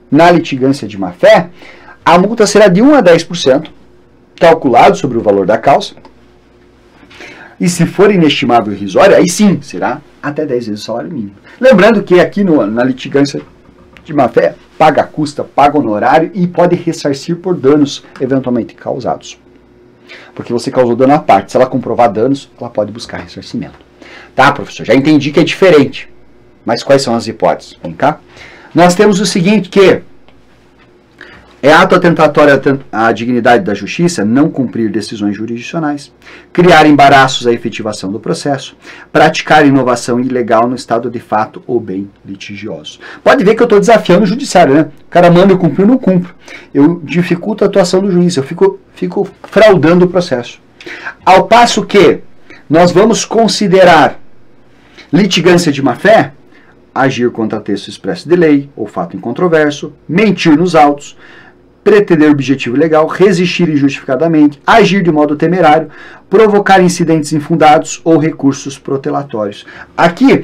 na litigância de má-fé, a multa será de 1 a 10%, calculado sobre o valor da causa, e se for inestimável e irrisório, aí sim será até 10 vezes o salário mínimo. Lembrando que aqui na litigância de má-fé, paga a custa, paga honorário e pode ressarcir por danos eventualmente causados. Porque você causou dano à parte. Se ela comprovar danos, ela pode buscar ressarcimento. Tá, professor? Já entendi que é diferente. Mas quais são as hipóteses? Vem cá. Nós temos o seguinte, que é ato atentatório à dignidade da justiça não cumprir decisões jurisdicionais, criar embaraços à efetivação do processo, praticar inovação ilegal no estado de fato ou bem litigioso. Pode ver que eu estou desafiando o judiciário, né? O cara manda eu cumprir, eu não cumpro. Eu dificulto a atuação do juiz, eu fico fraudando o processo. Ao passo que nós vamos considerar litigância de má-fé, agir contra texto expresso de lei ou fato incontroverso, mentir nos autos, pretender objetivo ilegal, resistir injustificadamente, agir de modo temerário, provocar incidentes infundados ou recursos protelatórios. Aqui,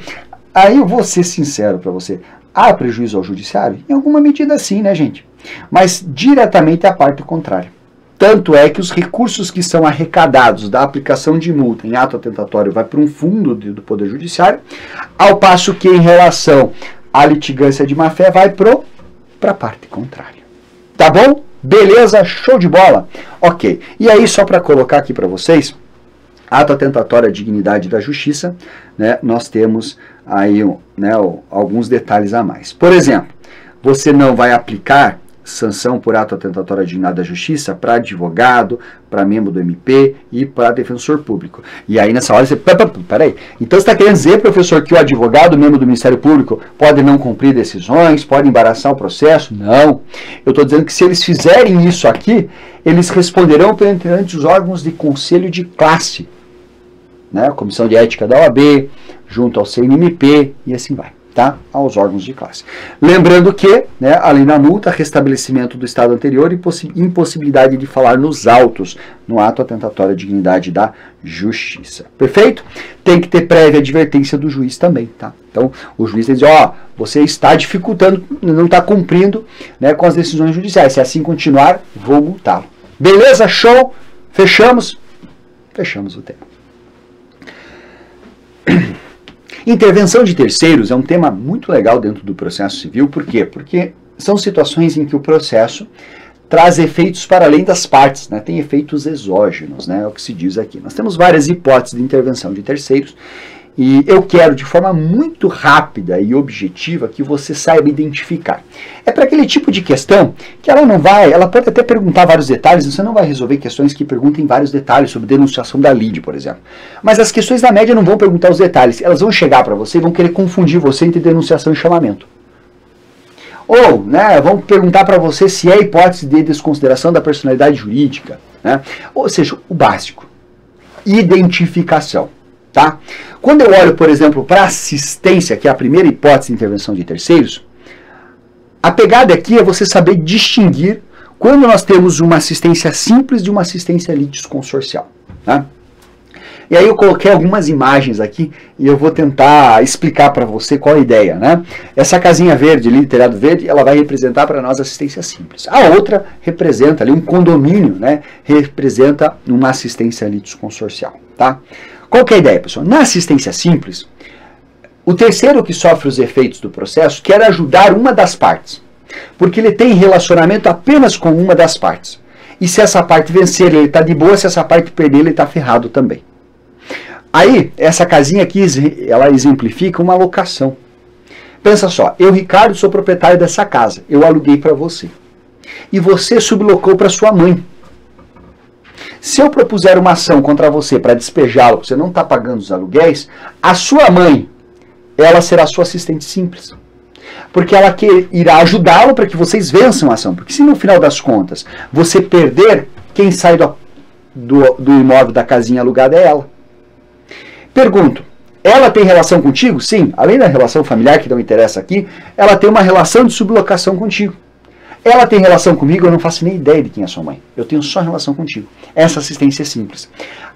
aí eu vou ser sincero para você, há prejuízo ao judiciário? Em alguma medida sim, né, gente? Mas diretamente a parte contrária. Tanto é que os recursos que são arrecadados da aplicação de multa em ato atentatório vai para um fundo do Poder Judiciário, ao passo que em relação à litigância de má-fé vai para a parte contrária. Tá bom? Beleza? Show de bola? Ok. E aí, só para colocar aqui para vocês, ato atentatório à dignidade da justiça, né, nós temos aí alguns detalhes a mais. Por exemplo, você não vai aplicar sanção por ato atentatório à dignidade da justiça para advogado, para membro do MP e para defensor público. E aí nessa hora você, peraí, então você está querendo dizer, professor, que o advogado, membro do Ministério Público, pode não cumprir decisões, pode embaraçar o processo? Não. Eu estou dizendo que se eles fizerem isso aqui, eles responderão perante os órgãos de conselho de classe, né? A Comissão de Ética da OAB, junto ao CNMP e assim vai. Tá? Aos órgãos de classe. Lembrando que, né, além da multa, restabelecimento do estado anterior e impossibilidade de falar nos autos no ato atentatório à dignidade da justiça. Perfeito? Tem que ter prévia advertência do juiz também. Tá? Então, o juiz tem que dizer, ó, você está dificultando, não está cumprindo, né, com as decisões judiciais. Se assim continuar, vou multá-lo. Beleza? Show? Fechamos? Fechamos o tema. Intervenção de terceiros é um tema muito legal dentro do processo civil. Por quê? Porque são situações em que o processo traz efeitos para além das partes, né? Tem efeitos exógenos, né? É o que se diz aqui. Nós temos várias hipóteses de intervenção de terceiros e eu quero, de forma muito rápida e objetiva, que você saiba identificar. É para aquele tipo de questão que ela pode até perguntar vários detalhes, você não vai resolver questões que perguntem vários detalhes sobre denunciação da lide, por exemplo. Mas as questões da média não vão perguntar os detalhes, elas vão chegar para você e vão querer confundir você entre denunciação e chamamento. Ou, né, vão perguntar para você se é hipótese de desconsideração da personalidade jurídica, né? Ou seja, o básico. Identificação. Tá? Quando eu olho, por exemplo, para assistência, que é a primeira hipótese de intervenção de terceiros, a pegada aqui é você saber distinguir quando nós temos uma assistência simples de uma assistência litisconsorcial. Tá? E aí eu coloquei algumas imagens aqui e eu vou tentar explicar para você qual a ideia. Né? Essa casinha verde ali, telhado verde, ela vai representar para nós assistência simples. A outra representa ali um condomínio, né? Representa uma assistência litisconsorcial. Tá? Qual que é a ideia, pessoal? Na assistência simples, o terceiro que sofre os efeitos do processo quer ajudar uma das partes, porque ele tem relacionamento apenas com uma das partes. E se essa parte vencer, ele está de boa, se essa parte perder, ele está ferrado também. Aí, essa casinha aqui, ela exemplifica uma locação. Pensa só, eu, Ricardo, sou proprietário dessa casa, eu aluguei para você. E você sublocou para sua mãe. Se eu propuser uma ação contra você para despejá-lo, você não está pagando os aluguéis, a sua mãe, ela será sua assistente simples. Porque ela irá ajudá-lo para que vocês vençam a ação. Porque se no final das contas você perder, quem sai do imóvel da casinha alugada é ela. Pergunto, ela tem relação contigo? Sim, além da relação familiar que não interessa aqui, ela tem uma relação de sublocação contigo. Ela tem relação comigo, eu não faço nem ideia de quem é sua mãe. Eu tenho só relação contigo. Essa assistência é simples.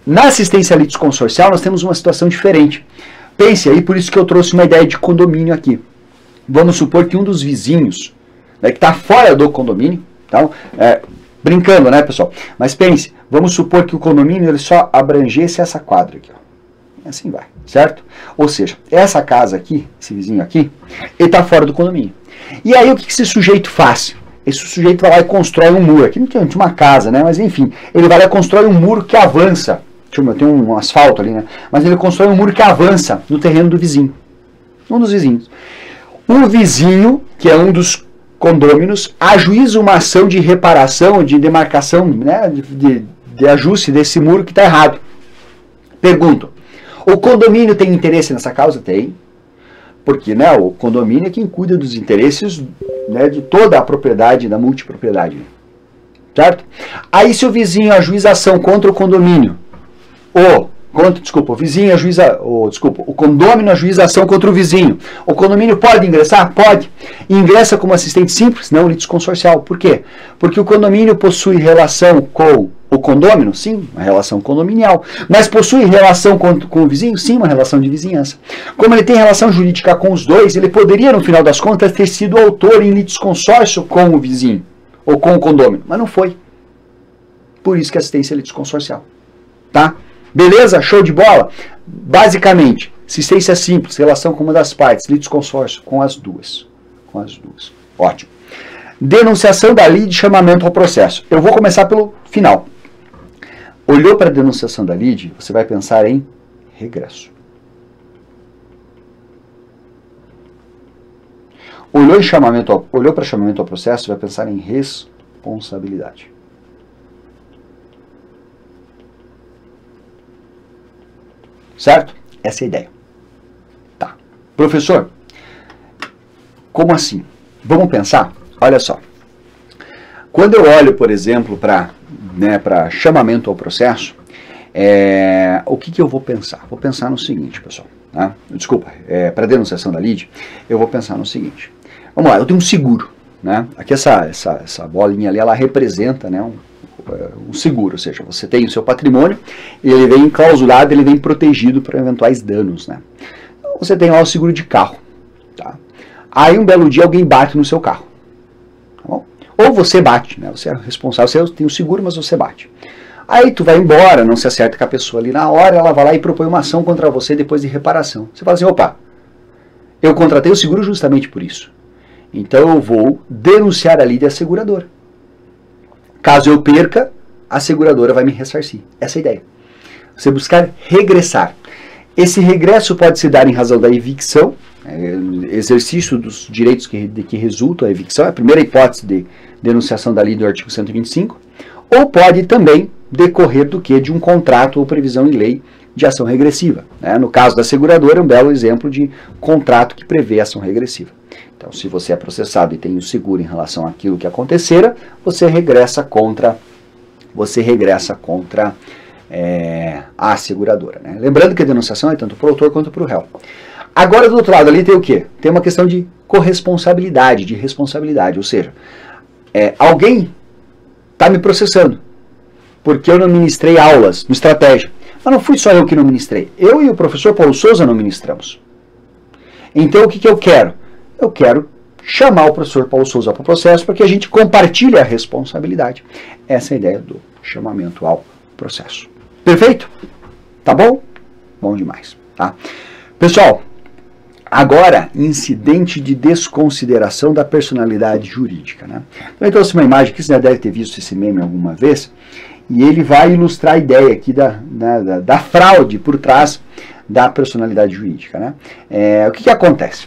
Na assistência litisconsorcial, nós temos uma situação diferente. Pense aí, por isso que eu trouxe uma ideia de condomínio aqui. Vamos supor que um dos vizinhos, né, que está fora do condomínio, então, brincando, né, pessoal? Mas pense, vamos supor que o condomínio ele só abrangesse essa quadra aqui, ó. Assim vai, certo? Ou seja, essa casa aqui, esse vizinho aqui, ele está fora do condomínio. E aí o que esse sujeito faz? Esse sujeito vai lá e constrói um muro. Aqui não tinha uma casa, né? Mas enfim, ele vai lá e constrói um muro que avança. Tem um asfalto ali, né? Mas ele constrói um muro que avança no terreno do vizinho. Um dos vizinhos. O vizinho, que é um dos condôminos, ajuiza uma ação de reparação, de demarcação, né? De ajuste desse muro que está errado. Pergunto, o condomínio tem interesse nessa causa? Tem. Porque, né, o condomínio é quem cuida dos interesses, né, de toda a propriedade, da multipropriedade. Certo? Aí se o vizinho ajuiza ação contra o condomínio, o condômino ajuiza ação contra o vizinho, o condomínio pode ingressar? Pode. Ingressa como assistente simples? Não, litisconsorcial. Por quê? Porque o condomínio possui relação com o condômino? Sim, uma relação condominial. Mas possui relação com o vizinho? Sim, uma relação de vizinhança. Como ele tem relação jurídica com os dois, ele poderia, no final das contas, ter sido autor em litisconsórcio com o vizinho, ou com o condômino, mas não foi. Por isso que a assistência é litisconsorcial. Tá? Beleza? Show de bola? Basicamente, assistência simples, relação com uma das partes, litisconsórcio com as duas. Com as duas. Ótimo. Denunciação da lide, chamamento ao processo. Eu vou começar pelo final. Olhou para a denunciação da lide, você vai pensar em regresso. Olhou para chamamento ao processo, vai pensar em responsabilidade. Certo? Essa é a ideia. Tá. Professor, como assim? Vamos pensar? Olha só. Quando eu olho, por exemplo, para chamamento ao processo, o que eu vou pensar? Vou pensar no seguinte, pessoal. Tá? Desculpa, para denunciação da lide, eu vou pensar no seguinte. Vamos lá, eu tenho um seguro. Né? Aqui essa bolinha ali, ela representa, né, um seguro, ou seja, você tem o seu patrimônio, ele vem enclausurado, ele vem protegido para eventuais danos. Né? Então, você tem lá o seguro de carro. Tá? Aí um belo dia alguém bate no seu carro. Tá bom? Ou você bate, né? Você é responsável, você tem o seguro, mas você bate. Aí tu vai embora, não se acerta com a pessoa ali na hora, ela vai lá e propõe uma ação contra você depois de reparação. Você fala assim, opa, eu contratei o seguro justamente por isso. Então eu vou denunciar a lide à seguradora. Caso eu perca, a seguradora vai me ressarcir. Essa é a ideia. Você buscar regressar. Esse regresso pode se dar em razão da evicção, exercício dos direitos que resultam a evicção, é a primeira hipótese de denunciação da lide do artigo 125, ou pode também decorrer do que? De um contrato ou previsão em lei de ação regressiva. Né? No caso da seguradora, é um belo exemplo de contrato que prevê ação regressiva. Então, se você é processado e tem o seguro em relação àquilo que acontecera, você regressa contra a seguradora. Né? Lembrando que a denunciação é tanto para o autor quanto para o réu. Agora, do outro lado ali tem o quê? Tem uma questão de corresponsabilidade, de responsabilidade. Ou seja, alguém está me processando porque eu não ministrei aulas no Estratégia. Mas não fui só eu que não ministrei. Eu e o professor Paulo Souza não ministramos. Então, o que eu quero? Eu quero chamar o professor Paulo Souza para o processo para que a gente compartilhe a responsabilidade. Essa é a ideia do chamamento ao processo. Perfeito? Tá bom? Bom demais. Tá? Pessoal, agora, incidente de desconsideração da personalidade jurídica. Né? Então, eu trouxe uma imagem que você já deve ter visto esse meme alguma vez, e ele vai ilustrar a ideia aqui da fraude por trás da personalidade jurídica. Né? O que acontece?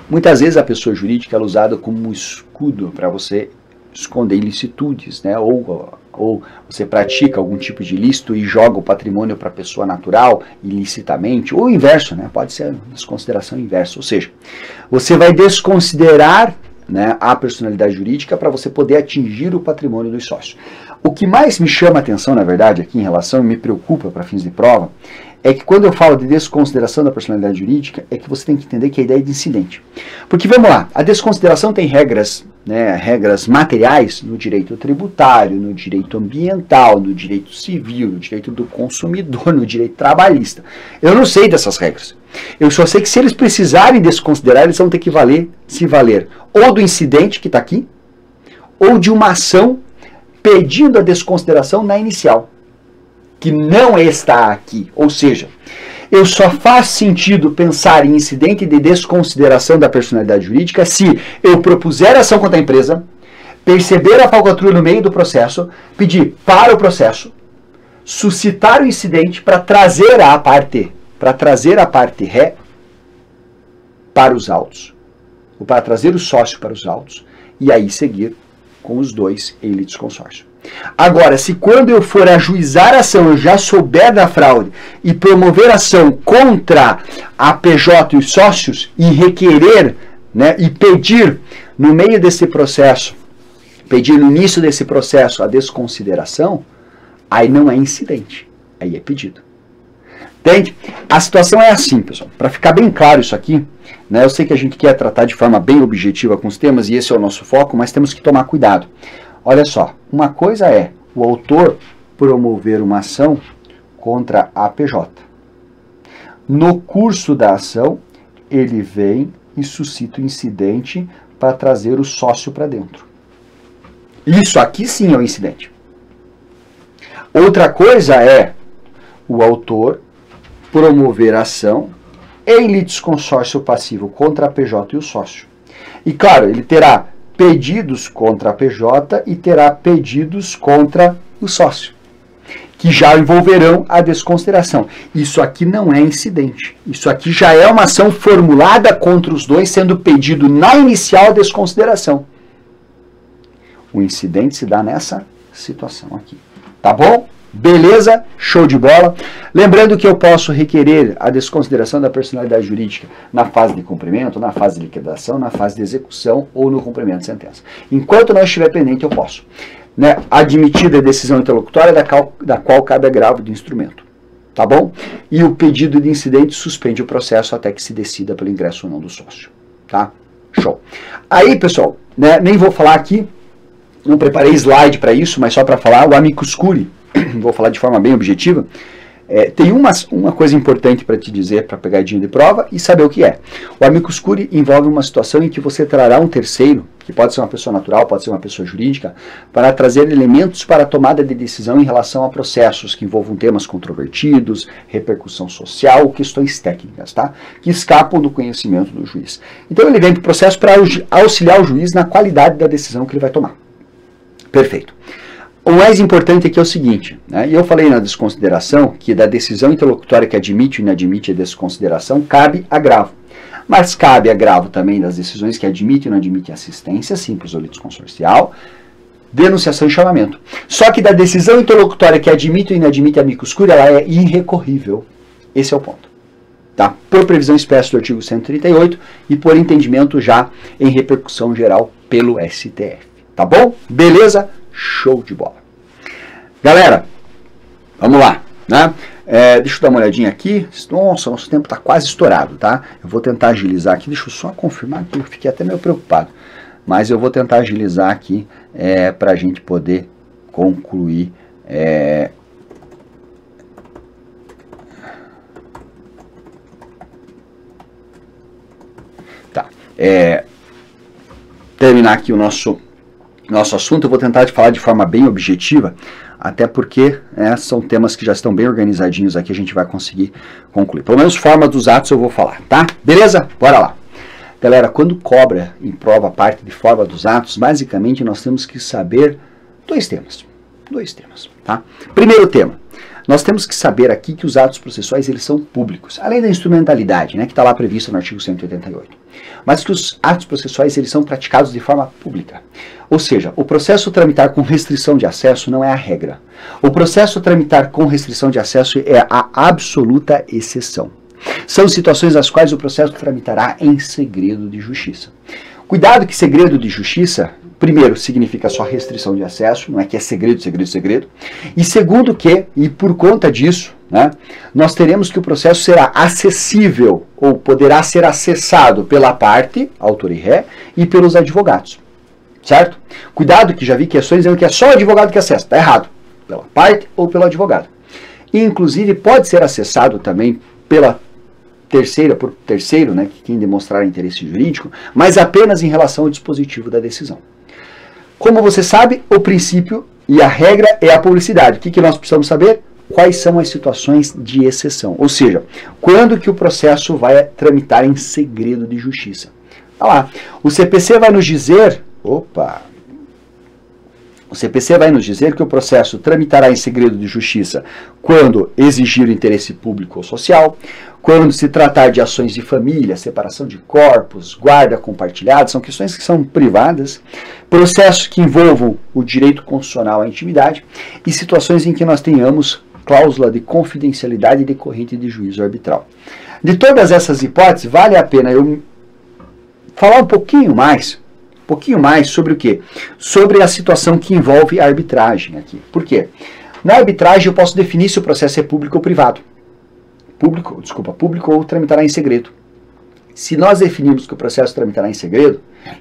Muitas vezes a pessoa jurídica é usada como escudo para você esconder ilicitudes, né? Ou você pratica algum tipo de ilícito e joga o patrimônio para a pessoa natural ilicitamente, ou o inverso, né? Pode ser desconsideração inversa, ou seja, você vai desconsiderar, né, a personalidade jurídica para você poder atingir o patrimônio dos sócios. O que mais me chama a atenção, na verdade, aqui em relação, e me preocupa para fins de prova, é que quando eu falo de desconsideração da personalidade jurídica, é que você tem que entender que é a ideia de incidente. Porque, vamos lá, a desconsideração tem regras, né, regras materiais no direito tributário, no direito ambiental, no direito civil, no direito do consumidor, no direito trabalhista. Eu não sei dessas regras. Eu só sei que se eles precisarem desconsiderar, eles vão ter que se valer ou do incidente que está aqui, ou de uma ação pedindo a desconsideração na inicial, que não está aqui. Ou seja, eu só faz sentido pensar em incidente de desconsideração da personalidade jurídica se eu propuser ação contra a empresa, perceber a falcatrua no meio do processo, pedir para o processo, suscitar o incidente para trazer a parte ré para os autos, ou para trazer o sócio para os autos, e aí seguir com os dois em litisconsórcio. Agora, se quando eu for ajuizar a ação, eu já souber da fraude e promover ação contra a PJ e os sócios e requerer, né, e pedir no meio desse processo, pedir no início desse processo a desconsideração, aí não é incidente, aí é pedido. Entende? A situação é assim, pessoal. Para ficar bem claro isso aqui, né, eu sei que a gente quer tratar de forma bem objetiva com os temas e esse é o nosso foco, mas temos que tomar cuidado. Olha só, uma coisa é o autor promover uma ação contra a PJ. No curso da ação, ele vem e suscita o incidente para trazer o sócio para dentro. Isso aqui sim é o incidente. Outra coisa é o autor promover a ação em litisconsórcio passivo contra a PJ e o sócio. E claro, ele terá pedidos contra a PJ e terá pedidos contra o sócio, que já envolverão a desconsideração. Isso aqui não é incidente. Isso aqui já é uma ação formulada contra os dois, sendo pedido na inicial a desconsideração. O incidente se dá nessa situação aqui. Tá bom? Beleza? Show de bola. Lembrando que eu posso requerer a desconsideração da personalidade jurídica na fase de cumprimento, na fase de liquidação, na fase de execução ou no cumprimento de sentença. Enquanto não estiver pendente, eu posso. Né? Admitida a decisão interlocutória da qual cabe agravo do instrumento. Tá bom? E o pedido de incidente suspende o processo até que se decida pelo ingresso ou não do sócio. Tá? Show. Aí, pessoal, né, nem vou falar aqui, não preparei slide para isso, mas só para falar, o amicus curiae, vou falar de forma bem objetiva, tem uma coisa importante para te dizer, para pegadinha de prova e saber o que é. O amicus curiae envolve uma situação em que você trará um terceiro, que pode ser uma pessoa natural, pode ser uma pessoa jurídica, para trazer elementos para a tomada de decisão em relação a processos que envolvam temas controvertidos, repercussão social, questões técnicas, tá? Que escapam do conhecimento do juiz. Então ele vem para o processo para auxiliar o juiz na qualidade da decisão que ele vai tomar. Perfeito. O mais importante aqui é o seguinte, né? Eu falei na desconsideração que da decisão interlocutória que admite ou inadmite a desconsideração cabe agravo. Mas cabe agravo também das decisões que admite ou não admite assistência, simples ou litisconsorcial, denunciação e chamamento. Só que da decisão interlocutória que admite ou inadmite amicus curiae, ela é irrecorrível. Esse é o ponto. Tá? Por previsão expressa do artigo 138 e por entendimento já em repercussão geral pelo STF. Tá bom? Beleza? Show de bola. Galera, vamos lá, né? Deixa eu dar uma olhadinha aqui. Nossa, nosso tempo está quase estourado, tá? Eu vou tentar agilizar aqui. Deixa eu só confirmar aqui, eu fiquei até meio preocupado. Mas eu vou tentar agilizar aqui para a gente poder concluir. Tá. Terminar aqui o nosso assunto. Eu vou tentar te falar de forma bem objetiva, até porque são temas que já estão bem organizadinhos aqui, a gente vai conseguir concluir. Pelo menos forma dos atos eu vou falar, tá? Beleza? Bora lá. Galera, quando cobra em prova a parte de forma dos atos, basicamente nós temos que saber dois temas, tá? Primeiro tema, nós temos que saber aqui que os atos processuais eles são públicos, além da instrumentalidade, né, que está lá prevista no artigo 188. Mas que os atos processuais eles são praticados de forma pública. Ou seja, o processo tramitar com restrição de acesso não é a regra. O processo tramitar com restrição de acesso é a absoluta exceção. São situações nas quais o processo tramitará em segredo de justiça. Cuidado que segredo de justiça, primeiro, significa só restrição de acesso, não é que é segredo, segredo, segredo. E segundo que, e por conta disso, né, nós teremos que o processo será acessível ou poderá ser acessado pela parte, autor e ré, e pelos advogados. Certo? Cuidado que já vi questões dizendo que é só o advogado que acessa. Está errado. Pela parte ou pelo advogado. E, inclusive, pode ser acessado também pela terceira, por terceiro, né, quem demonstrar interesse jurídico, mas apenas em relação ao dispositivo da decisão. Como você sabe, o princípio e a regra é a publicidade. O que nós precisamos saber? quais são as situações de exceção. Ou seja, quando que o processo vai tramitar em segredo de justiça. Olha lá, o CPC vai nos dizer... O CPC vai nos dizer que o processo tramitará em segredo de justiça quando exigir o interesse público ou social, quando se tratar de ações de família, separação de corpos, guarda compartilhada, são questões que são privadas, processos que envolvam o direito constitucional à intimidade e situações em que nós tenhamos cláusula de confidencialidade decorrente de juízo arbitral. De todas essas hipóteses, vale a pena eu falar um pouquinho mais sobre o quê? Sobre a situação que envolve a arbitragem aqui. Por quê? Na arbitragem eu posso definir se o processo é público ou privado. Público ou tramitará em segredo. Se nós definirmos que o processo tramitará em segredo,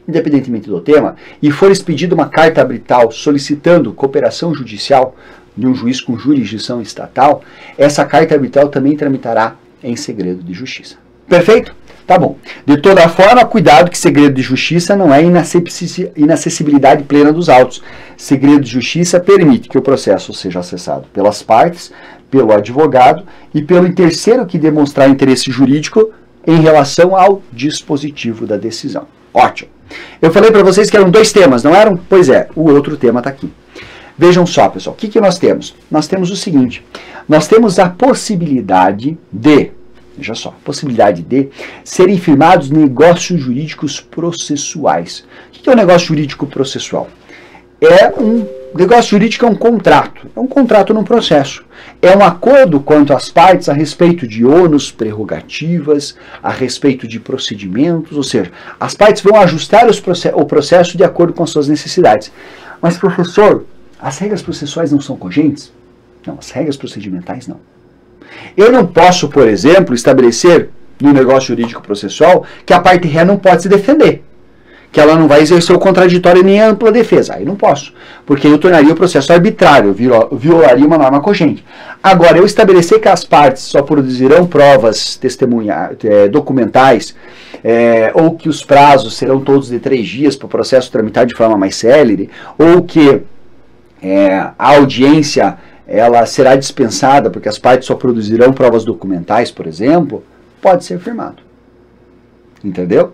independentemente do tema, e for expedida uma carta arbitral solicitando cooperação judicial de um juiz com jurisdição estatal, essa carta arbitral também tramitará em segredo de justiça. Perfeito? Tá bom. De toda forma, cuidado que segredo de justiça não é inacessibilidade plena dos autos. Segredo de justiça permite que o processo seja acessado pelas partes, pelo advogado e pelo terceiro que demonstrar interesse jurídico em relação ao dispositivo da decisão. Ótimo. Eu falei para vocês que eram 2 temas, não eram? Pois é, o outro tema está aqui. Vejam só, pessoal, o que nós temos? Nós temos o seguinte, nós temos a possibilidade de... Veja só, possibilidade de serem firmados negócios jurídicos processuais. O que é um negócio jurídico processual? Negócio jurídico é um contrato num processo. É um acordo quanto às partes a respeito de ônus, prerrogativas, a respeito de procedimentos, ou seja, as partes vão ajustar o processo de acordo com as suas necessidades. Mas, professor, as regras processuais não são cogentes? Não, as regras procedimentais não. Eu não posso, por exemplo, estabelecer no negócio jurídico processual que a parte ré não pode se defender, que ela não vai exercer o contraditório nem a ampla defesa. Aí não posso, porque eu tornaria o processo arbitrário, violaria uma norma cogente. Agora, eu estabelecer que as partes só produzirão provas documentais, ou que os prazos serão todos de 3 dias para o processo tramitar de forma mais célere, ou que a audiência ela será dispensada porque as partes só produzirão provas documentais, por exemplo, pode ser firmado. Entendeu?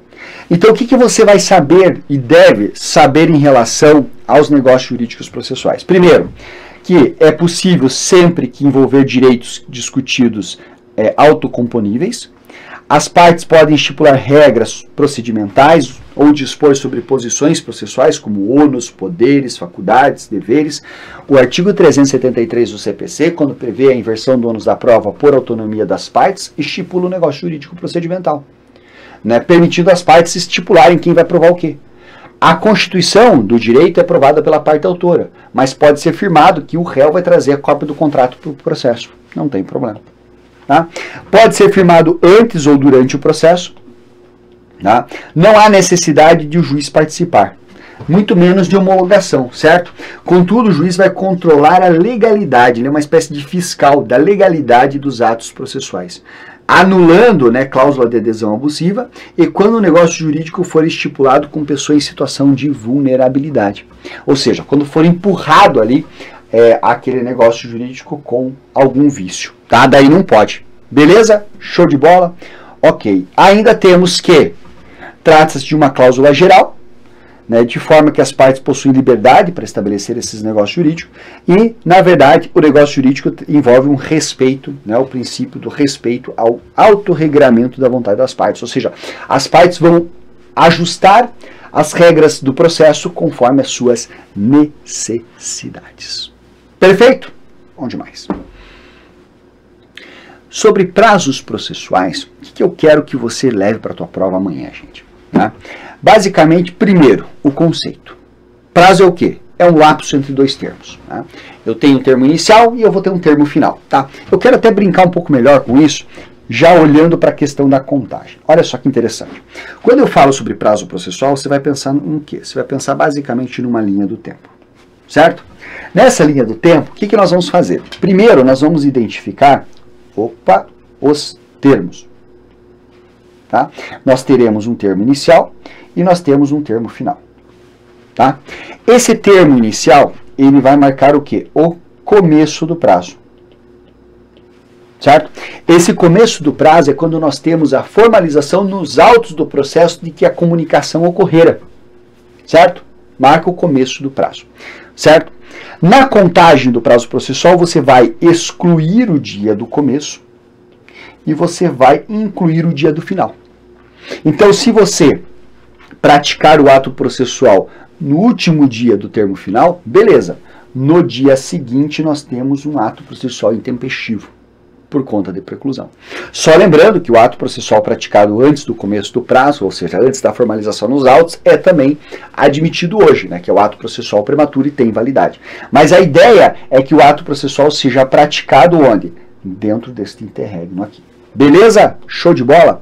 Então, o que você vai saber e deve saber em relação aos negócios jurídicos processuais? Primeiro, que é possível sempre que envolver direitos discutidos autocomponíveis. As partes podem estipular regras procedimentais ou dispor sobre posições processuais como ônus, poderes, faculdades, deveres. O artigo 373 do CPC, quando prevê a inversão do ônus da prova por autonomia das partes, estipula o negócio jurídico procedimental, né, permitindo às partes estipularem quem vai provar o quê. A constituição do direito é aprovada pela parte autora, mas pode ser firmado que o réu vai trazer a cópia do contrato para o processo. Não tem problema. Tá? Pode ser firmado antes ou durante o processo. Tá? Não há necessidade de o juiz participar, muito menos de homologação, certo? Contudo, o juiz vai controlar a legalidade, ele é uma espécie de fiscal da legalidade dos atos processuais, anulando, né, cláusula de adesão abusiva e quando o negócio jurídico for estipulado com pessoa em situação de vulnerabilidade. Ou seja, quando for empurrado ali aquele negócio jurídico com algum vício. Tá? Daí não pode. Beleza? Show de bola? Ok. Ainda temos que trata-se de uma cláusula geral, né, de forma que as partes possuem liberdade para estabelecer esses negócios jurídicos e, na verdade, o negócio jurídico envolve um respeito, né, o princípio do respeito ao autorregulamento da vontade das partes. Ou seja, as partes vão ajustar as regras do processo conforme as suas necessidades. Perfeito? Bom demais. Sobre prazos processuais, o que eu quero que você leve para a tua prova amanhã, gente? Tá? Basicamente, primeiro, o conceito. Prazo é o quê? É um lapso entre 2 termos. Tá? Eu tenho um termo inicial e eu vou ter um termo final. Tá? Eu quero até brincar um pouco melhor com isso, já olhando para a questão da contagem. Olha só que interessante. Quando eu falo sobre prazo processual, você vai pensar no quê? Você vai pensar basicamente numa linha do tempo. Certo? Nessa linha do tempo, o que nós vamos fazer? Primeiro, nós vamos identificar os termos. Tá? Nós teremos um termo inicial e nós temos um termo final. Tá? Esse termo inicial, ele vai marcar o quê? O começo do prazo. certo? Esse começo do prazo é quando nós temos a formalização nos autos do processo de que a comunicação ocorrera, certo? Marca o começo do prazo, certo? Na contagem do prazo processual, você vai excluir o dia do começo e você vai incluir o dia do final. Então, se você praticar o ato processual no último dia do termo final, beleza. No dia seguinte, nós temos um ato processual intempestivo, por conta de preclusão. Só lembrando que o ato processual praticado antes do começo do prazo, ou seja, antes da formalização nos autos, é também admitido hoje, né, que é o ato processual prematuro e tem validade. Mas a ideia é que o ato processual seja praticado onde? Dentro deste interregno aqui. Beleza? Show de bola?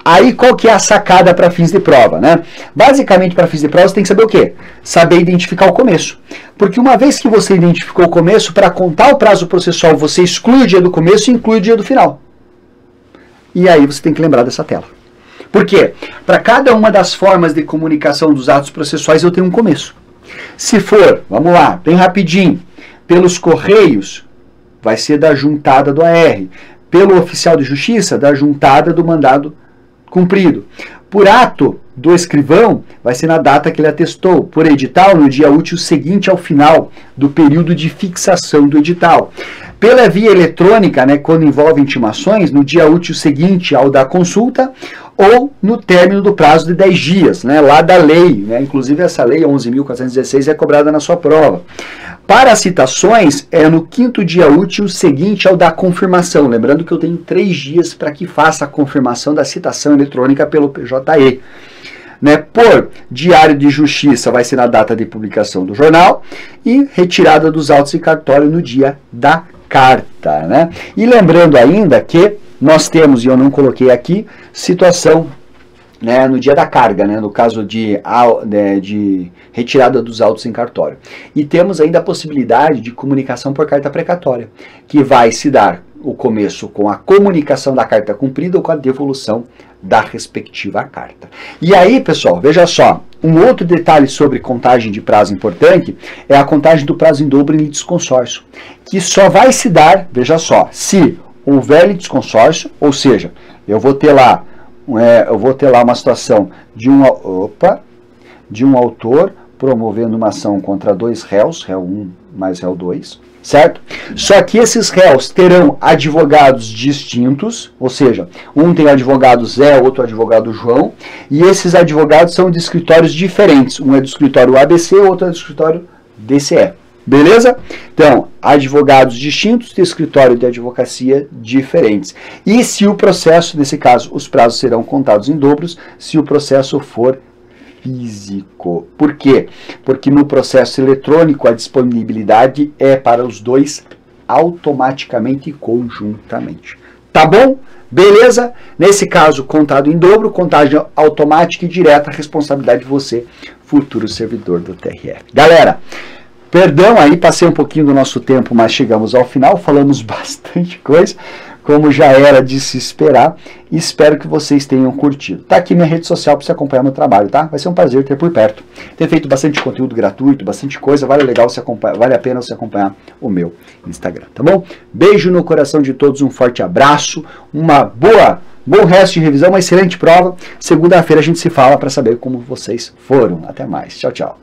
Aí qual que é a sacada para fins de prova, né? Basicamente, para fins de prova, você tem que saber o quê? Saber identificar o começo. Porque uma vez que você identificou o começo, para contar o prazo processual, você exclui o dia do começo e inclui o dia do final. E aí você tem que lembrar dessa tela. Por quê? Para cada uma das formas de comunicação dos atos processuais, eu tenho um começo. Se for, vamos lá, bem rapidinho, pelos correios, vai ser da juntada do AR. Pelo oficial de justiça, da juntada do mandado cumprido. Por ato do escrivão, vai ser na data que ele atestou. Por edital, no dia útil seguinte ao final do período de fixação do edital. Pela via eletrônica, né, quando envolve intimações, no dia útil seguinte ao da consulta ou no término do prazo de 10 dias, né, lá da lei. Né, inclusive essa lei 11.416 é cobrada na sua prova. Para as citações, é no 5º dia útil seguinte ao da confirmação. Lembrando que eu tenho 3 dias para que faça a confirmação da citação eletrônica pelo PJE. Né, por diário de justiça vai ser na data de publicação do jornal e retirada dos autos de cartório no dia da carta. Né? E lembrando ainda que nós temos, e eu não coloquei aqui, situação, né, no dia da carga, né, no caso de retirada dos autos em cartório. E temos ainda a possibilidade de comunicação por carta precatória, que vai se dar o começo com a comunicação da carta cumprida ou com a devolução da respectiva carta. E aí, pessoal, veja só, um outro detalhe sobre contagem de prazo importante é a contagem do prazo em dobro em litisconsórcio, que só vai se dar, veja só, se houver litisconsórcio, ou seja, eu vou ter lá uma situação de um autor promovendo uma ação contra 2 réus, réu 1 mais réu 2, certo? Só que esses réus terão advogados distintos, ou seja, um tem advogado Zé, outro advogado João, e esses advogados são de escritórios diferentes. Um é do escritório ABC, outro é do escritório DCE. Beleza? Então, advogados distintos de escritório de advocacia diferentes. E se o processo, nesse caso, os prazos serão contados em dobros, se o processo for físico. Por quê? Porque no processo eletrônico a disponibilidade é para os dois automaticamente e conjuntamente. Tá bom? Beleza? Nesse caso, contado em dobro, contagem automática e direta, responsabilidade de você, futuro servidor do TRF. Galera, perdão aí, passei um pouquinho do nosso tempo, mas chegamos ao final, falamos bastante coisa, como já era de se esperar, e espero que vocês tenham curtido. Tá aqui minha rede social para você acompanhar meu trabalho, tá? Vai ser um prazer ter por perto. Ter feito bastante conteúdo gratuito, bastante coisa, vale a pena você acompanhar o meu Instagram, tá bom? Beijo no coração de todos, um forte abraço, bom resto de revisão, uma excelente prova. Segunda-feira a gente se fala para saber como vocês foram. Até mais. Tchau, tchau.